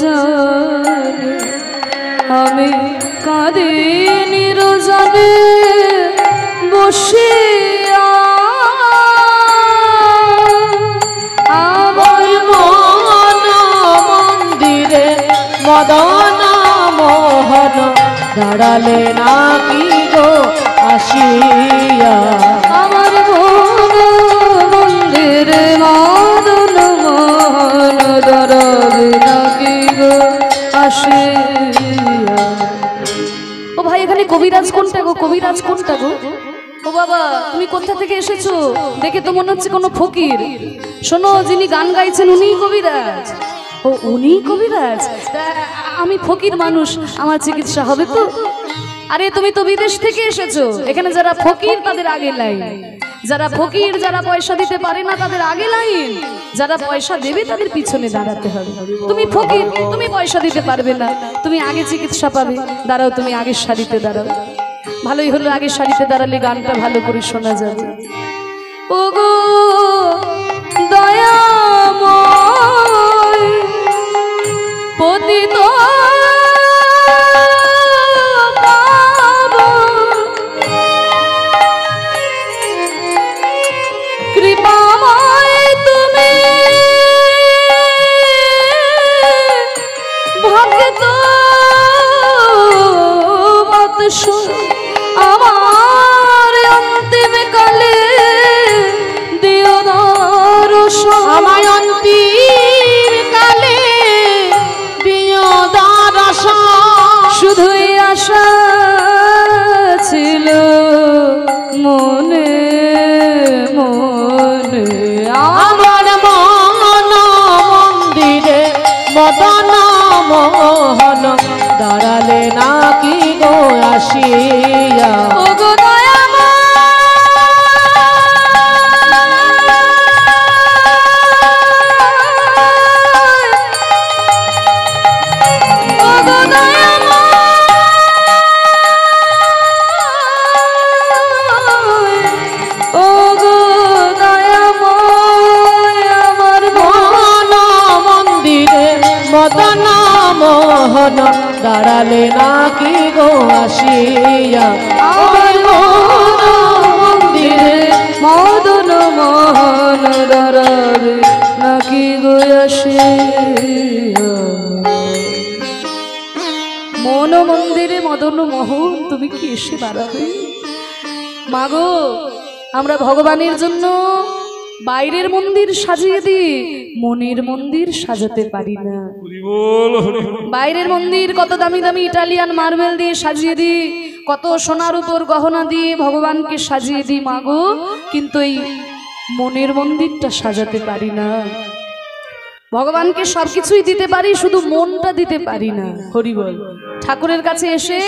জানে, আমি কাঁদে নিরজনে বসিয়া। আমার মন মন্দিরে মদন মোহন দাঁড়ালে নাকি গো আসিয়া? আমার মন মন্দিরে মদন মোহন দাঁড়াবে নাকি গো আসিয়া? ও ভাই, এখানে কবিরাজ কোনটা গো? কবিরাজ কোনটা গো? ও বাবা, তুমি কোথা থেকে এসেছো? দেখে তো মনে হচ্ছে কোনো ফকির। শোনো, যিনি গান গাইছেন উনিই কবিরাজ। ও উনিই কবিরাজ? আমি ফকির মানুষ, আমার চিকিৎসা হবে তো? আরে তুমি তো বিদেশ থেকে এসেছো, এখানে যারা ফকির তাদের আগে লাইন, যারা ফকির যারা পয়সা দিতে পারে না তাদের আগে লাইন, যারা পয়সা দেবে তাদের পিছনে দাঁড়াতে হবে। তুমি ফকির, তুমি পয়সা দিতে পারবে না, তুমি আগে চিকিৎসা পাবে, দাঁড়াও তুমি আগের সারিতে দাঁড়াও। ভালোই হলো, আগের সারিতে দাঁড়ালে গানটা ভালো করে শোনা যাবে। ওগো দয়াময় পতিত কৃপাময় তুমি ভক্ত বৎস, আমার অন্তিম কালে দিও দর্শন। আমায় অন্তিম কালে দিও দর্শন। শুধুই আশা ছিল মনে মনে, আমার মন মন্দিরে মদন মোহন দাঁড়ালে নাকি গো আসিয়া? ওগো মদন মোহন দাঁড়ালে নাকি গো আসিয়া? আমার মন মন্দিরে মদন মোহন দাঁড়াবে নাকি গো আসিয়া? মন মন্দিরে মদন মোহন তুমি কি এসে দাঁড়াবে? মাগো আমরা ভগবানের জন্য বাইরের মন্দির সাজিয়ে দিই, মনের মন্দির সাজাতে পারি না। হরি বল, হরি বল। বাইরের মন্দির কত দামি দামি ইটালিয়ান মার্বেল দিয়ে সাজিয়ে দিই, কত সোনার উপর গহনা দিয়ে ভগবানকে সাজিয়ে দিই মাগো, কিন্তু এই মনের মন্দিরটা সাজাতে পারি না। ভগবানকে সবকিছুই দিতে পারি, শুধু মনটা দিতে পারি না। হরি বল। ঠাকুরের কাছে এসে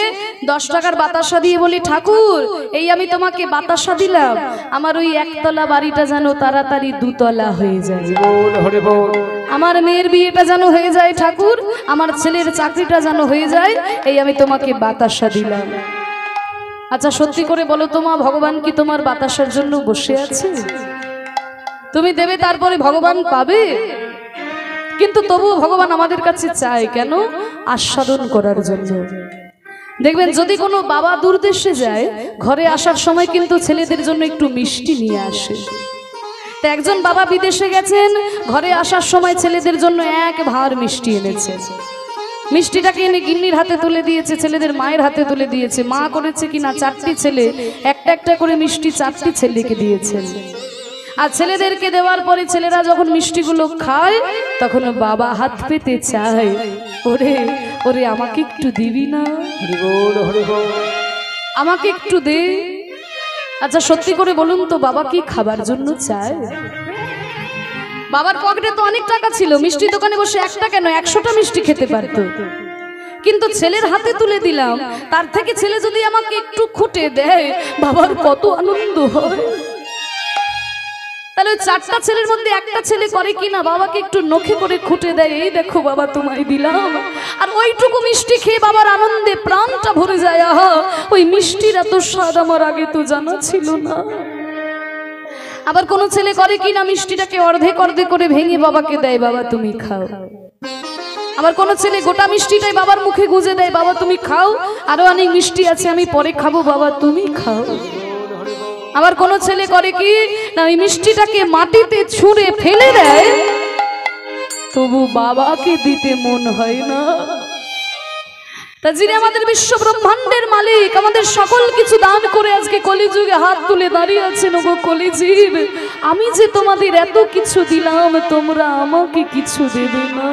10 টাকার বাতাসা দিয়ে বলি, ঠাকুর এই আমি তোমাকে বাতাসা দিলাম, আমার ওই একতলা বাড়িটা যেন তাড়াতাড়ি 2 তলা হয়ে যায়, আমার মেয়ের বিয়েটা যেন হয়ে যায় ঠাকুর, আমার ছেলের চাকরিটা যেন হয়ে যায়, এই আমি তোমাকে বাতাসা দিলাম। আচ্ছা সত্যি করে বলো তো মা, ভগবান কি তোমার বাতাসার জন্য বসে আছে? তুমি দেবে তারপরে ভগবান পাবে, কিন্তু তবুও ভগবান আমাদের কাছে চায় কেন? আস্বাদন করার জন্য। দেখবেন যদি কোনো বাবা দূর দেশে যায়, ঘরে আসার সময় কিন্তু ছেলেদের জন্য একটু মিষ্টি নিয়ে আসে। তো একজন বাবা বিদেশে গেছেন, ঘরে আসার সময় ছেলেদের জন্য 1 ভাঁড় মিষ্টি এনেছে। মিষ্টিটাকে এনে গিন্নির হাতে তুলে দিয়েছে, ছেলেদের মায়ের হাতে তুলে দিয়েছে। মা করেছে কিনা 4টি ছেলে, একটা একটা করে মিষ্টি 4টি ছেলেকে দিয়েছেন। আর ছেলেদেরকে দেওয়ার পরে ছেলেরা যখন মিষ্টিগুলো খায়, তখন বাবা হাত পেতে চায়, ওরে ওরে আমাকে একটু দিবি না, আমাকে একটু দে। আচ্ছা সত্যি করে বলুন তো, বাবা কি খাবার জন্য চায়? বাবার পকেটে তো অনেক টাকা ছিল, মিষ্টি দোকানে বসে একটা কেন 100টা মিষ্টি খেতে পারতো, কিন্তু ছেলের হাতে তুলে দিলাম, তার থেকে ছেলে যদি আমাকে একটু খুঁটে দেয়, বাবার কত আনন্দ হয়। তাহলে 4টা ছেলের মধ্যে একটা ছেলে করে কিনা, বাবাকে একটু নখে করে খুঁটে দেয়, এই দেখো বাবা তোমায় দিলাম, আর ওইটুকু মিষ্টি খেয়ে বাবার আনন্দে প্রাণটা ভরে যায়। আহা, ওই মিষ্টির এত স্বাদ আমার আগে তো জানা ছিল না। আবার কোন ছেলে করে কিনা, মিষ্টিটাকে অর্ধেক অর্ধেক করে ভেঙে বাবাকে দেয়, বাবা তুমি খাও। আবার কোন ছেলে গোটা মিষ্টিটাই বাবার মুখে গুঁজে দেয়, বাবা তুমি খাও, আরো অনেক মিষ্টি আছে আমি পরে খাবো, বাবা তুমি খাও। আবার কোন ছেলে করে কি না, ওই মিষ্টিটাকে মাটিতে ছুঁড়ে ফেলে দেয়, তবু বাবাকে দিতে মন হয় না। তা যিনি আমাদের বিশ্ব ব্রহ্মাণ্ডের মালিক, আমাদের সকল কিছু দান করে আজকে কলিযুগে হাত তুলে দাঁড়িয়ে আছেন, ওগো কলিজীব, আমি যে তোমাদের এত কিছু দিলাম, তোমরা আমাকে কিছু দেবে না।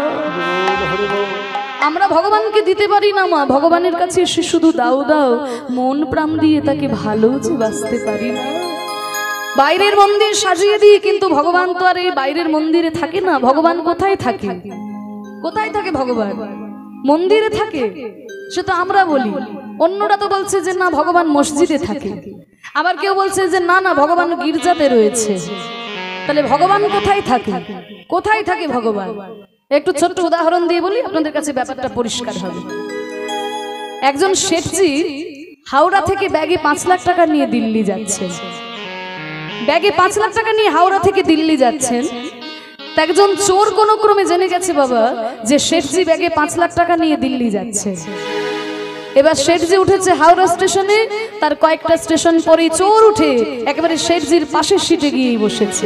আমরা ভগবানকে দিতে পারি না মা, ভগবানের কাছে এসে শুধু দাও দাও, মন প্রাণ দিয়ে তাকে ভালো যে বাঁচতে পারি না। বাইরের মন্দির সাজিয়ে দিই, কিন্তু ভগবান তো আর এই বাইরের মন্দিরে থাকে না। ভগবান কোথায় থাকে? কোথায় থাকে ভগবান? মন্দিরে থাকে, সে তো আমরা বলি। অন্যরা তো বলছে যে না ভগবান মসজিদে থাকে, আবার কেউ বলছে যে না না ভগবান গির্জাতে রয়েছে। তাহলে ভগবান কোথায় থাকে? কোথায় থাকে ভগবান? একটু ছোট্ট উদাহরণ দিয়ে বলি, আপনাদের কাছে ব্যাপারটা পরিষ্কার হবে। একজন শেঠজি হাওড়া থেকে ব্যাগে 5 লাখ টাকা নিয়ে দিল্লি যাচ্ছেন। ব্যাগে 5 লাখ টাকা নিয়ে হাওড়া থেকে দিল্লি যাচ্ছেন। তা একজন চোর কোন ক্রমে জেনে গেছে বাবা যে শেঠজি ব্যাগে 5 লাখ টাকা নিয়ে দিল্লি যাচ্ছে। এবার শেঠজি উঠেছে হাওড়া স্টেশনে, তার কয়েকটা স্টেশন পরেই চোর উঠে একেবারে শেঠজির পাশের সিটে গিয়ে বসেছে।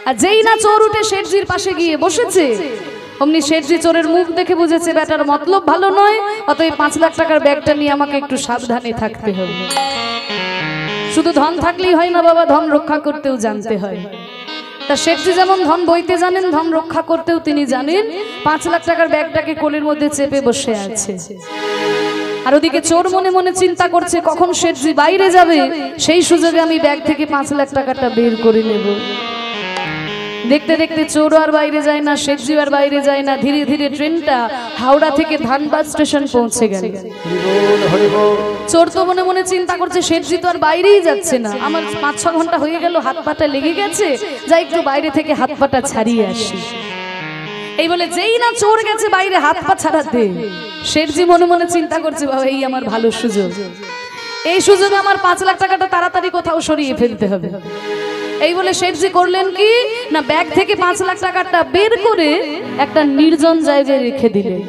আর যেই না চোর উঠে শেঠজির পাশে গিয়ে বসেছে, অমনি শেঠজি চোরের মুখ দেখে বুঝেছে ব্যাটার মতলব ভালো নয়, অতএব 5 লাখ টাকার ব্যাগটা নিয়ে আমাকে একটু সাবধানে থাকতে হবে। শুধু ধন থাকলেই হয় না বাবা, ধন রক্ষা করতেও জানতে হয়। তা শেঠজি যেমন ধন বইতে জানেন, ধন রক্ষা করতেও তিনি জানেন। 5 লাখ টাকার ব্যাগটাকে কোলের মধ্যে চেপে বসে আছে। আর ওদিকে চোর মনে মনে চিন্তা করছে কখন শেঠজি বাইরে যাবে, সেই সুযোগে আমি ব্যাগ থেকে 5 লাখ টাকাটা বের করে নেব। দেখতে দেখতে চোর আর বাইরে যায় না, শেঠজি আর বাইরে যায় না। ধীরে ধীরে ট্রেনটা হাওড়া থেকে ধানবাদ স্টেশন পৌঁছে গেল। চোর তো মনে মনে চিন্তা করছে শেঠজি তো আর বাইরেই যাচ্ছে না, আমার 5-6 ঘন্টা হয়ে গেল, হাত পাটা লেগে গেছে, যাই একটু বাইরে থেকে হাত পাটা ছাড়িয়ে আসি। এই বলে যেই না চোর গেছে বাইরে হাত পা ছাড়াতে, শেঠজি মনে মনে চিন্তা করছে বাবা এই আমার ভালো সুযোগ, এই সুযোগে আমার 5 লাখ টাকাটা তাড়াতাড়ি কোথাও সরিয়ে ফেলতে হবে। এই বলে শেঠজি করলেন কি না, ব্যাগ থেকে 5 লাখ টাকাটা বের করে একটা নির্জন জায়গায় রেখে দিলেন,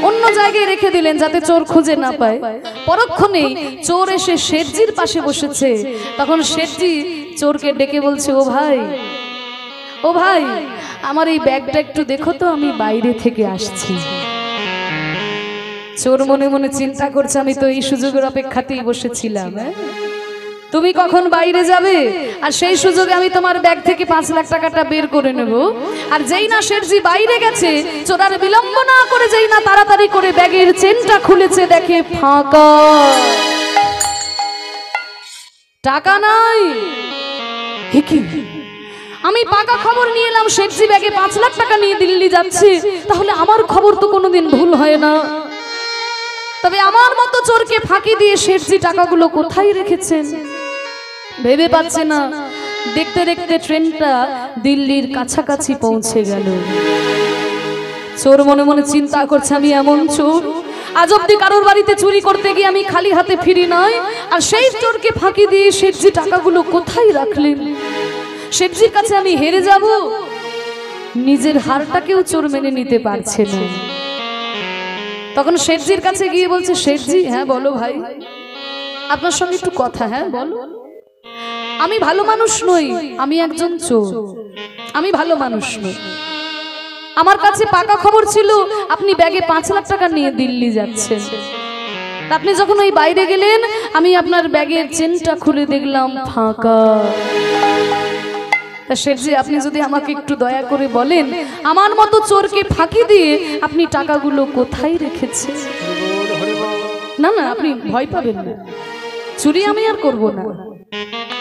অন্য জায়গায় রেখে দিলেন যাতে চোর খুঁজে না পায়। পরক্ষণেই চোর এসে শেঠজির পাশে বসেছে। তখন শেঠজি চোরকে ডেকে বলছে, ও ভাই, ও ভাই, আমার এই ব্যাগটা একটু দেখো তো, আমি বাইরে থেকে আসছি। চোর মনে মনে চিন্তা করছে আমি তো এই সুযোগের অপেক্ষাতেই বসেছিলাম। তুমি কখন বাইরে যাবে আর সেই সুযোগে আমি তোমার ব্যাগ থেকে 5 লাখ টাকাটা বের করে নেব। আর যেই না শেঠজি বাইরে গেছে, চোরার বিলম্ব না করে যেই না তাড়াতাড়ি করে ব্যাগের চেনটা খুলেছে, দেখে ফাঁকা, টাকা নাই। আমি পাকা খবর নিয়ে এলাম শেঠজি ব্যাগে 5 লাখ টাকা নিয়ে দিল্লি যাচ্ছে, তাহলে আমার খবর তো কোনোদিন ভুল হয় না। তবে আমার মতো চোরকে ফাঁকি দিয়ে শেঠজি টাকাগুলো কোথায় রেখেছেন ভেবে পাচ্ছে না। দেখতে দেখতে ট্রেনটা দিল্লির কাছাকাছি পৌঁছে গেল। চোর মনে মনে চিন্তা করছে আমি এমন চোর, আজ অব্দি কারোর বাড়িতে চুরি করতে গিয়ে আমি খালি হাতে ফিরি নাই, আর সেই চোরকে ফাঁকি দিয়ে শেঠজি টাকাগুলো কোথায় রাখলেন। শেঠজির কাছে আমি হেরে যাব। নিজের হারটাকেও চোর মেনে নিতে পারছে না। তখন শেঠজির কাছে গিয়ে বলছে, শেঠজি, হ্যাঁ বলো ভাই, আপনার সঙ্গে একটু কথা। হ্যাঁ বলো। আমি ভালো মানুষ নই, আমি একজন চোর, আমি ভালো মানুষ নই। আমার কাছে পাকা খবর ছিল আপনি ব্যাগে 5 লাখ টাকা নিয়ে দিল্লি যাচ্ছেন। আপনি যখন ওই বাইরে গেলেন, আমি আপনার ব্যাগের চেনটা খুলে দেখলাম ফাঁকা। তা শেঠজি, আপনি যদি আমাকে একটু দয়া করে বলেন, আমার মতো চোরকে ফাঁকি দিয়ে আপনি টাকাগুলো কোথায় রেখেছেন? না না, আপনি ভয় পাবেন না, চুরি আমি আর করব না।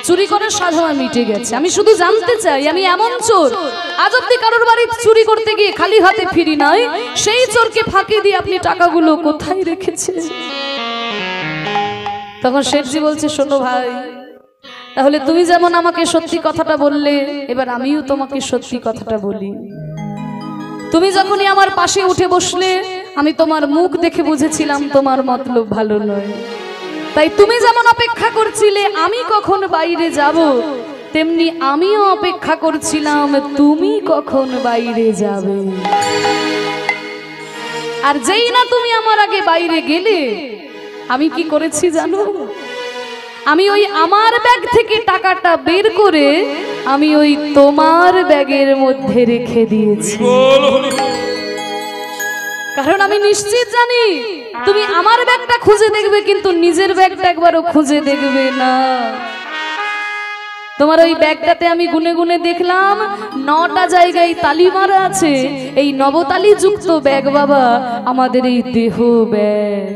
চুরি করার সাধা মিটে গেছে। আমি শুধু জানতে চাই, আমি এমন চোর আজ অব্দি কারোর বাড়ি চুরি করতে গিয়ে খালি হাতে ফিরি নাই, সেই চোরকে ফাঁকি দিয়ে আপনি টাকাগুলো কোথায় রেখেছেন? তখন শেঠজি বলছে, শোনো ভাই, তাহলে তুমি যেমন আমাকে সত্যি কথাটা বললে, এবার আমিও তোমাকে সত্যি কথাটা বলি। তুমি যখনই আমার পাশে উঠে বসলে, আমি তোমার মুখ দেখে বুঝেছিলাম তোমার মতলব ভালো নয়। তাই তুমি যেমন অপেক্ষা করছিলে আমি কখন বাইরে যাব, তেমনি আমিও অপেক্ষা করছিলাম তুমি কখন বাইরে যাবে। আর যেই না তুমি আমার আগে বাইরে গেলে, আমি কি করেছি জানো? আমি ওই আমার ব্যাগ থেকে টাকাটা বের করে আমি ওই তোমার ব্যাগের মধ্যে রেখে দিয়েছি। কারণ আমি নিশ্চিত জানি তুমি আমার ব্যাগটা খুঁজে দেখবে, কিন্তু নিজের ব্যাগটা একবারও খুঁজে দেখবে না। তোমার ওই ব্যাগটাতে আমি গুনে গুনে দেখলাম 9টা জায়গায় তালি মারা আছে। এই নবতালি যুক্ত ব্যাগ বাবা আমাদের এই দেহ ব্যাগ,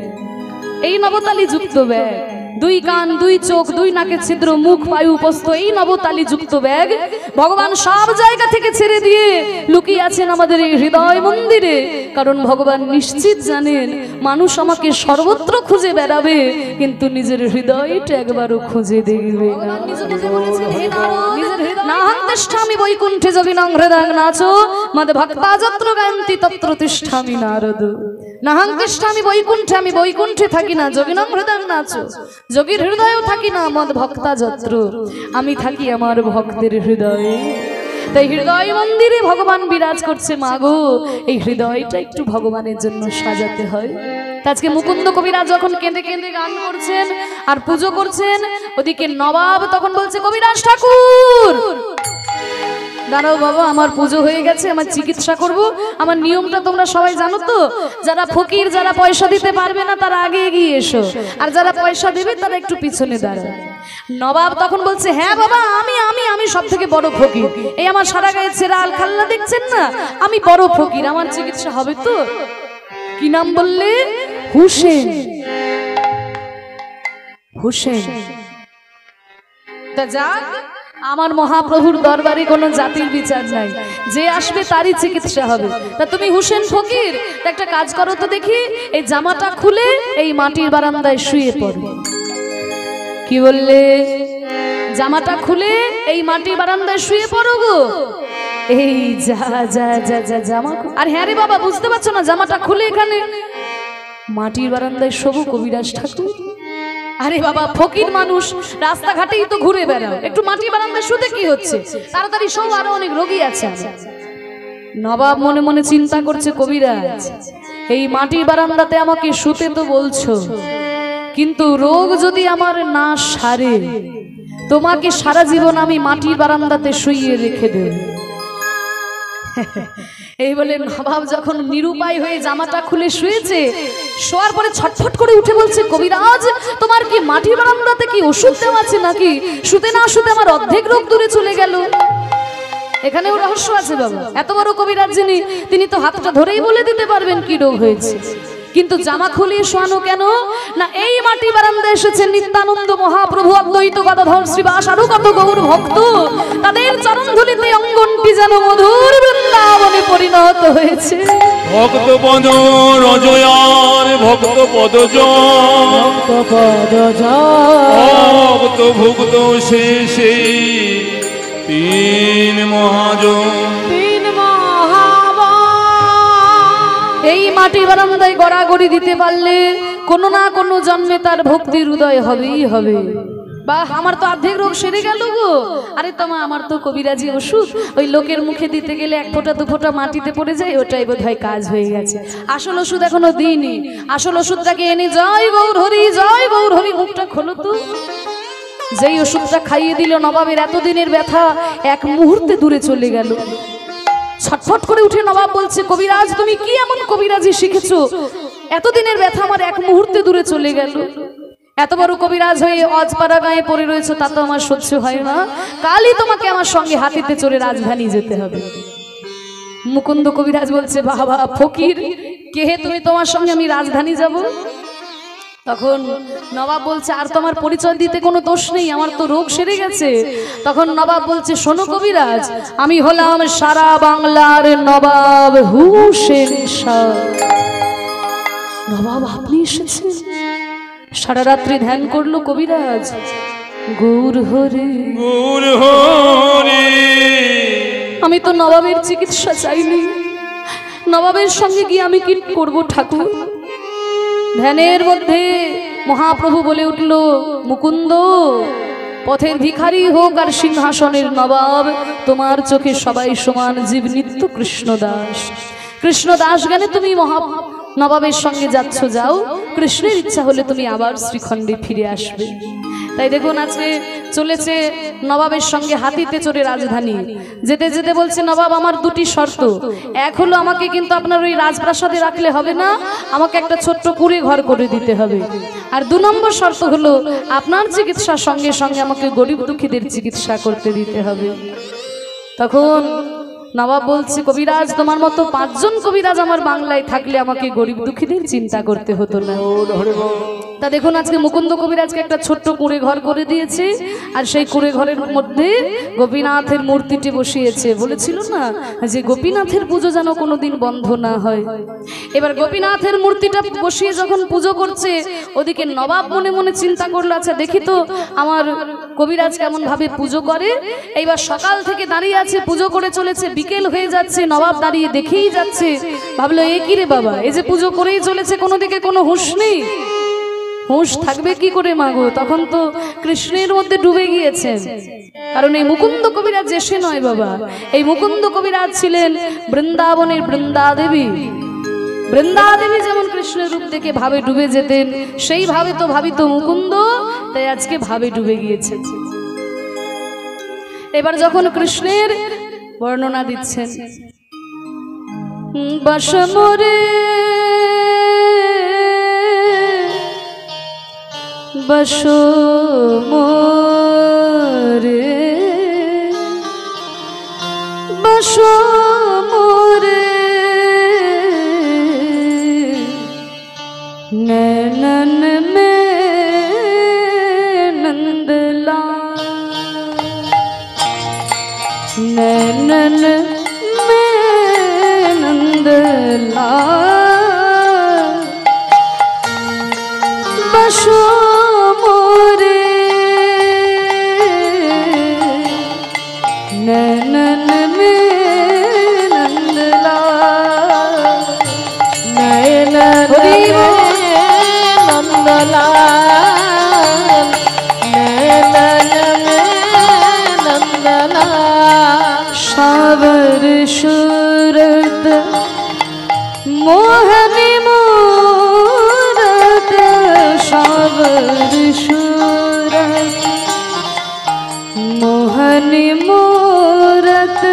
এই নবতালি যুক্ত ব্যাগ। 2 কান, 2 চোখ, 2 নাকের ছিদ্র, মুখ, পায়ু, উপস্থ, এই নবতালি যুক্ত ব্যাগ ভগবান সব জায়গা থেকে ছেড়ে দিয়ে লুকিয়ে আছেন আমাদের এই হৃদয় মন্দিরে। কারণ ভগবান নিশ্চিত জানেন মানুষ আমাকে সর্বত্র খুঁজে বেড়াবে, কিন্তু নিজের হৃদয়টা একবারও খুঁজে দেখবে না। নাহং তিষ্ঠামি বৈকুণ্ঠে যোগিনং হৃদয়ং নাচো মদ ভক্তা যত্র গায়ন্তি তত্র তিষ্ঠামি নারদ। নাহং তিষ্ঠামি বৈকুণ্ঠে, আমি বৈকুণ্ঠে থাকি না, যোগিনং হৃদয়ং নাচো, যোগীর হৃদয়েও থাকি না, মদ ভক্তা যত্র, আমি থাকি আমার ভক্তের হৃদয়ে। তাই হৃদয় মন্দিরে ভগবান বিরাজ করছে। মাগো, এই হৃদয়টা একটু ভগবানের জন্য সাজাতে হয়। আজকে মুকুন্দ কবিরাজ যখন কেঁদে কেঁদে গান করছেন আর পুজো করছেন, ওদিকে নবাব তখন বলছে, কবিরাজ ঠাকুর দাঁড়াও বাবা, আমার পুজো হয়ে গেছে, আমার চিকিৎসা করব। আমার নিয়মটা তোমরা সবাই জানো তো, যারা ফকির, যারা পয়সা দিতে পারবে না তারা আগে এগিয়ে এসো, আর যারা পয়সা দেবে তারা একটু পিছনে দাঁড়াও। নবাব তখন বলছে, হ্যাঁ বাবা, আমি আমি আমি সব থেকে বড় ফকির, এই আমার সারা গায়ে ছেঁড়া আল খাল্লা দেখছেন না, আমি বড় ফকির, আমার চিকিৎসা হবে তো। কি নাম বললে? হুসেন। হুসেন। তা যাক, আমার মহাপ্রভুর দরবারে কোনো জাতির বিচার নাই, যে আসবে তারই চিকিৎসা হবে। তা তুমি হুসেন ফকির, একটা কাজ করো তো দেখি, এই জামাটা খুলে এই মাটির বারান্দায় শুয়ে পড়ো। কি বললে? জামাটা খুলে এই মাটির বারান্দায় শুয়ে পড়ো গো। এই যা যা যা যা জামা, আর হ্যাঁ রে বাবা, বুঝতে পারছো না, জামাটা খুলে এখানে মাটির বারান্দায় শোবো কবিরাজ ঠাকুর? আরে বাবা, ফকির মানুষ, রাস্তাঘাটেই তো ঘুরে বেড়াও, একটু মাটি বারান্দায় শুতে কি হচ্ছে, তাড়াতাড়ি সব, আরো অনেক রোগী আছে। নবাব মনে মনে চিন্তা করছে, কবিরাজ এই মাটির বারান্দাতে আমাকে শুতে তো বলছো, কিন্তু রোগ যদি আমার না সারে, তোমাকে সারা জীবন আমি মাটির বারান্দাতে শুইয়ে রেখে দেব। এই বলে নবাব যখন নিরুপায় হয়ে জামাটা খুলে শুয়েছে, শোয়ার পরে ছটফট করে উঠে বলছে, কবিরাজ তোমার কি মাটির বারান্দাতে কি ওষুধ দেওয়া আছে নাকি? শুতে না শুতে আমার অর্ধেক রোগ দূরে চলে গেল। এখানেও রহস্য আছে বাবা। এত বড় কবিরাজ যিনি, তিনি তো হাতটা ধরেই বলে দিতে পারবেন কি রোগ হয়েছে, কিন্তু জামা খুলিয়ে শোয়ানো কেন না? এই মাটি বারান্দায় এসেছেন নিত্যানন্দ মহাপ্রভু, অদ্বৈত গদাধর শ্রীবাস আরো কত গৌর ভক্ত, তাদের চরণ ধুলিতে অঙ্গনটি যেন মধুর বৃন্দাবনে পরিণত হয়েছে। ভক্ত পদ রজয়ার ভক্ত পদজ, ভক্ত ভুক্ত শেষে তিন মহাজন। এই মাটি বারান্দায় গড়াগড়ি দিতে পারলে কোনো না কোনো জন্মে তার ভক্তির উদয় হবেই হবে। বাহ, আমার তো অর্ধেক রোগ সেরে গেল গো। আরে তোমা, আমার তো কবিরাজি ওষুধ ওই লোকের মুখে দিতে গেলে এক ফোঁটা দু ফোঁটা মাটিতে পড়ে যায়, ওটাই বোধহয় কাজ হয়ে গেছে। আসল ওষুধ এখনো দিইনি, আসল ওষুধটাকে এনে জয় গৌর হরি, জয় গৌর হরি। মুখটা খোলো তো। যেই ওষুধটা খাইয়ে দিল, নবাবের এতদিনের ব্যথা এক মুহূর্তে দূরে চলে গেল। ছটফট করে উঠে নবাব বলছে, কবিরাজ তুমি কি এমন কবিরাজি শিখেছো? এতদিনের ব্যথা আমার এক মুহূর্তে দূরে চলে গেল। এত বড় কবিরাজ হয়ে অজপাড়া গায়ে পড়ে রয়েছে, তা তো আমার সহ্য হয় না। কালই তোমাকে আমার সঙ্গে হাতিতে চড়ে রাজধানী যেতে হবে। মুকুন্দ কবিরাজ বলছে, বাবা ফকির কে হে তুমি, তোমার সঙ্গে আমি রাজধানী যাব? তখন নবাব বলছে, আর তোমার পরিচয় দিতে কোনো দোষ নেই, আমার তো রোগ সেরে গেছে। তখন নবাব বলছে, শোনো কবিরাজ, আমি হলাম সারা বাংলার নবাব হুসেন শাহ। নবাব আপনি এসেছেন? সারা রাত্রি ধ্যান করলো কবিরাজ, গৌর হরি গৌর হরি। আমি তো নবাবের চিকিৎসা চাইনি, নবাবের সঙ্গে গিয়ে আমি কি করব ঠাকুর? ধ্যানের মধ্যে মহাপ্রভু বলে উঠল, মুকুন্দ পথের ভিখারি হোক আর সিংহাসনের নবাব, তোমার চোখে সবাই সমান, জীব নিত্য কৃষ্ণদাস। কৃষ্ণদাস জ্ঞানে তুমি নবাবের সঙ্গে যাচ্ছ, যাও, কৃষ্ণের ইচ্ছা হলে তুমি আবার শ্রীখণ্ডে ফিরে আসবে। তাই দেখুন আজকে চলেছে নবাবের সঙ্গে হাতিতে চড়ে রাজধানী। যেতে যেতে বলছে, নবাব আমার দুটি শর্ত। এক হলো আমাকে কিন্তু আপনার ওই রাজপ্রাসাদে রাখলে হবে না, আমাকে একটা ছোট্ট কুঁড়ে ঘর করে দিতে হবে। আর 2 নম্বর শর্ত হলো আপনার চিকিৎসার সঙ্গে সঙ্গে আমাকে গরিব দুঃখীদের চিকিৎসা করতে দিতে হবে। তখন নবাব বলছে, কবিরাজ তোমার মতো 5 জন কবিরাজ আমার বাংলায় থাকলে আমাকে গরিব দুঃখীদের চিন্তা করতে হতো না। তা দেখুন আজকে মুকুন্দ কবিরাজকে একটা ছোট্ট কুঁড়ে ঘর করে দিয়েছে, আর সেই কুঁড়ে ঘরের মধ্যে গোপীনাথের মূর্তিটি বসিয়েছে। বলেছিল না যে গোপীনাথের পুজো যেন কোনোদিন বন্ধ না হয়। এবার গোপীনাথের মূর্তিটা বসিয়ে যখন পুজো করছে, ওদিকে নবাব মনে মনে চিন্তা করলো, আচ্ছা দেখি তো আমার কবিরাজ কেমন ভাবে পুজো করে। এইবার সকাল থেকে দাঁড়িয়ে আছে, পুজো করে চলেছে, বিকেল হয়ে যাচ্ছে, নবাব দাঁড়িয়ে দেখেই যাচ্ছে। ভাবলো, এ কি রে বাবা, এই যে পুজো করেই চলেছে, কোনো দিকে কোনো হুঁশ নেই। হুঁশ থাকবে কি করে মাগো, তখন তো কৃষ্ণের মধ্যে ডুবে গিয়েছেন। কারণ এই মুকুন্দ কবিরাজ এসে নয় বাবা, এই মুকুন্দ কবিরাজ ছিলেন বৃন্দাবনের বৃন্দাদেবী। বৃন্দাদেবী যেমন কৃষ্ণের রূপ দেখে ভাবে ডুবে যেতেন, সেই ভাবে তো ভাবিত মুকুন্দ, তাই আজকে ভাবে ডুবে গিয়েছে। এবার যখন কৃষ্ণের বর্ণনা দিচ্ছেন, বাসমরে বাসমরে বাসমরে নয়ন মে নন্দলাল, নয়ন মে নন্দলাল, বাসমরে নয়ন মে নন্দলাল, নয়ন মে নন্দলাল, নয়ন মে নন্দলাল, সাবর সুরত মোহনী মূরত, সাবর সুরত মোহনী মূরত,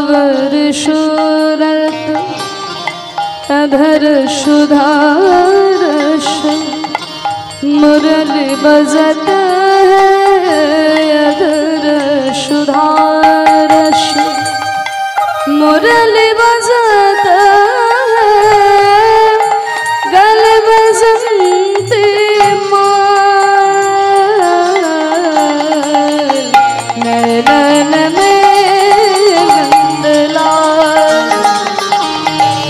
भवर सूरत अधर सुधारस मुरली बजत है अधर सुधारस मुरली बजत है गल बजंती नैनन में नंदलाल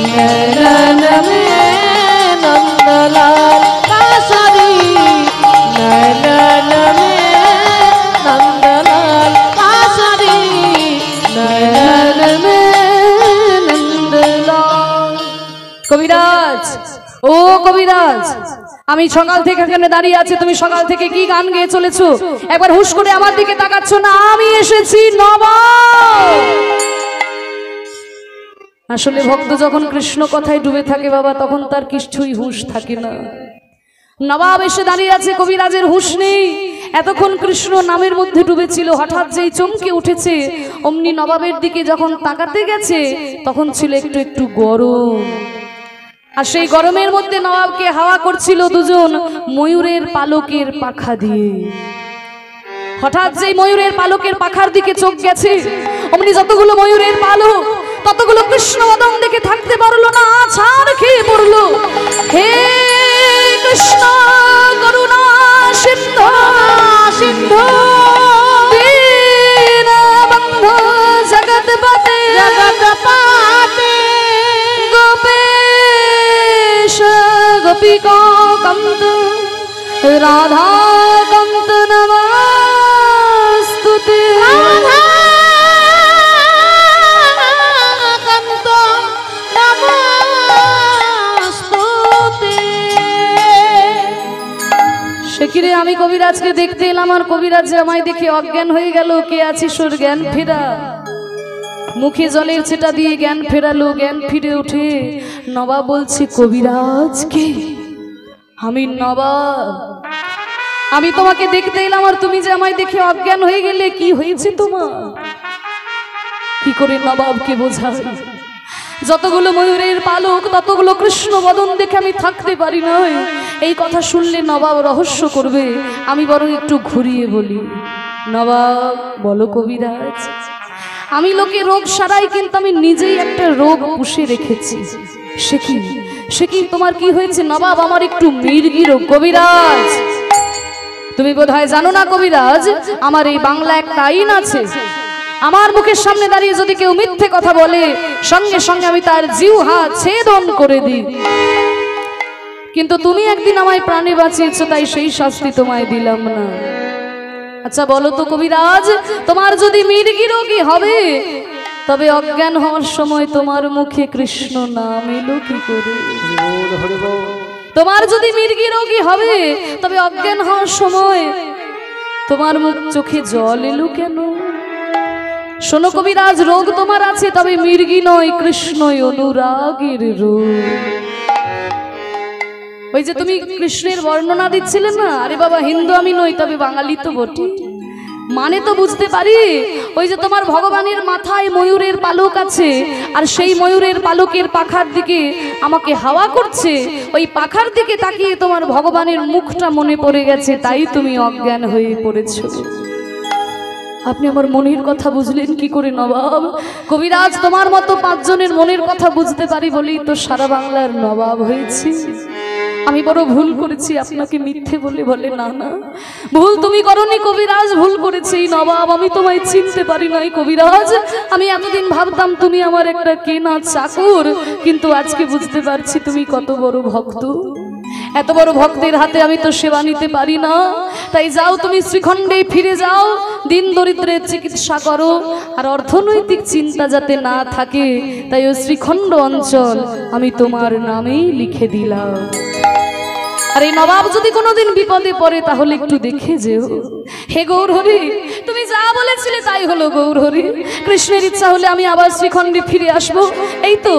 नैनन में नंदलाल कासरी नैनन में नंदलाल कासरी नैनन में नंदलाल। কবিরাজ, ও কবিরাজ, আমি সকাল থেকে এখানে দাঁড়িয়ে আছি, তুমি সকাল থেকে কি গান গেয়ে চলেছো? একবার হুশ করে আমার দিকে তাকাচ্ছ না? আমি এসেছি নবাব। আসলে ভক্ত যখন কৃষ্ণ কথায় ডুবে থাকে বাবা, তখন তার কিছুই হুশ থাকে না। নবাব এসে দাঁড়িয়ে আছে, কবিরাজের হুশ নেই। এতক্ষণ কৃষ্ণ নামের মধ্যে ডুবেছিল, হঠাৎ যেই চমকে উঠেছে, অমনি নবাবের দিকে যখন তাকাতে গেছে তখন ছিল একটু একটু গরম। আর সেই গরমের মধ্যে নবাবকে হাওয়া করছিল দুজন ময়ূরের পালকের পাখা দিয়ে। হঠাৎ যেই ময়ূরের পালকের পাখার দিকে চোখ গেছে, অমনি যতগুলো ময়ূরের পালক ততগুলো কৃষ্ণ বদন দেখে থাকতে পারলো না, ছাড় খেয়ে পড়লো। হে কৃষ্ণ করুণা সিন্ধু সিন্ধু দীনবন্ধু জগৎপতে जगतपते गोपेश गोपिका कंत राधा कंत नमस्तुते। कान्त नमस्तुते। সেকিরে আমি কবিরাজকে দেখতে এলাম, আর কবিরাজ আমায় দেখে অজ্ঞান হয়ে গেল। কে আছিস ওর জ্ঞান ফেরা? মুখে জলের ছেটা দিয়ে জ্ঞান ফেরালো। জ্ঞান ফিরে উঠে নবাব বলছে, কবিরাজ কে? আমি নবাব, আমি তোমাকে দেখতে এলাম, আর তুমি যে আমায় দেখে অজ্ঞান হয়ে গেলে, কি হয়েছে তোমার? কি করে নবাবকে বোঝাই? যতগুলো ময়ূরের পালক ততগুলো কৃষ্ণ বদন দেখে আমি থাকতে পারি নাই। এই কথা শুনলে নবাব রহস্য করবে, আমি বরং একটু ঘুরিয়ে বলি। নবাব বলো কবিরাজ, আমি লোকে রোগ সারাই, কিন্তু আমি নিজেই একটা রোগ পুষে রেখেছি। সে কি তোমার কি হয়েছে? নবাব আমার একটু মির্গি রোগ। কবিরাজ তুমি বোধহয় জানো না কবিরাজ, আমার এই বাংলা একটা আইন আছে, আমার মুখের সামনে দাঁড়িয়ে যদি কেউ মিথ্যে কথা বলে, সঙ্গে সঙ্গে আমি তার জিহ্বা ছেদন করে দিই। কিন্তু তুমি একদিন আমায় প্রাণে বাঁচিয়েছো, তাই সেই শাস্তি তোমায় দিলাম না। আচ্ছা বলো তো কবিরাজ, তোমার যদি মির্গি রোগী হবে, তবে অজ্ঞান হওয়ার সময় তোমার মুখে কৃষ্ণ নাম এলো কি করে? তোমার যদি মির্গি রোগী হবে, তবে অজ্ঞান হওয়ার সময় তোমার মুখ চোখে জল এলো কেন? শোনো কবিরাজ, রোগ তোমার আছে, তবে মির্গি নয়, কৃষ্ণই অনুরাগের রোগ। ওই যে তুমি কৃষ্ণের বর্ণনা দিচ্ছিলে না, আরে বাবা হিন্দু আমি নই, তবে বাঙালি তো বটে, মানে তো বুঝতে পারি। ওই যে তোমার ভগবানের মাথায় ময়ূরের পালক আছে, আর সেই ময়ূরের পালকের পাখার দিকে আমাকে হাওয়া করছে, ওই পাখার দিকে তাকিয়ে তোমার ভগবানের মুখটা মনে পড়ে গেছে, তাই তুমি অজ্ঞান হয়ে পড়েছো। আপনি আমার মনের কথা বুঝলেন কি করে নবাব? কবিরাজ তোমার মতো 5 জনের মনের কথা বুঝতে পারি বলেই তো সারা বাংলার নবাব হয়েছি। আমি বড় ভুল করেছি, আপনাকে মিথ্যে বলে বলে না না, ভুল তুমি করনি কবিরাজ, ভুল করেছি নবাব, আমি তোমায় চিনতে পারি নাই কবিরাজ। আমি এতদিন ভাবতাম তুমি আমার একটা কেনা চাকর, কিন্তু আজকে বুঝতে পারছি তুমি কত বড় ভক্ত। এত বড় ভক্তের হাতে আমি তো সেবা নিতে পারি না, তাই যাও তুমি শ্রীখণ্ডে ফিরে যাও, দিন দরিদ্রের চিকিৎসা করো, আর অর্থনৈতিক চিন্তা যাতে না থাকে, তাই ওই শ্রীখণ্ড অঞ্চল আমি তোমার নামেই লিখে দিলাম। আর এই নবাব যদি কোনোদিন বিপদে পড়ে তাহলে একটু দেখে যেও। হে গৌরহরি, তুমি যা বলেছিলে তাই হলো গৌরহরি। কৃষ্ণের ইচ্ছা হলে আমি আবার শ্রীখণ্ডে ফিরে আসবো। এই তো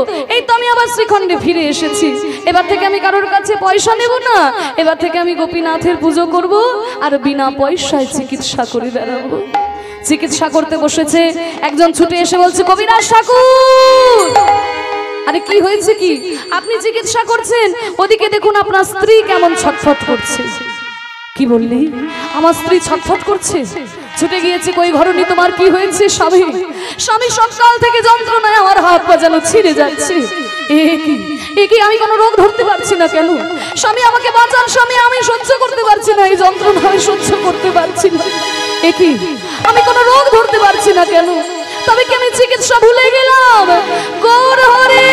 আমি আবার শ্রীখণ্ডে ফিরে এসেছি। এবার থেকে আমি কারোর কাছে পয়সা নেব না, এবার থেকে আমি গোপীনাথের পুজো করব, আর বিনা পয়সায় চিকিৎসা করে বেড়াবো। চিকিৎসা করতে বসেছে, একজন ছুটে এসে বলছে, কবিরাজ ঠাকুর, আরে কি হয়েছে কি? আপনি চিকিৎসা করছেন, ওদিকে দেখুন আপনার স্ত্রী কেমন ছটফট করছে। কি বললি? আমার স্ত্রী ছটফট করছে? ছুটে গিয়েছে, কই ঘরনি, তোমার কি হয়েছে? স্বামী, স্বামী সকাল থেকে যন্ত্রণায় আমার হাত পা যেন ছিঁড়ে যাচ্ছে। এ কি আমি কোনো রোগ ধরতে পারছি না কেন? স্বামী আমাকে বাঁচান, স্বামী আমি সহ্য করতে পারছি না, এই যন্ত্রণা আমি সহ্য করতে পারছি না। এ কি আমি কোনো রোগ ধরতে পারছি না কেন? তবে কি আমি চিকিৎসা ভুলে গেলাম? গৌর হরে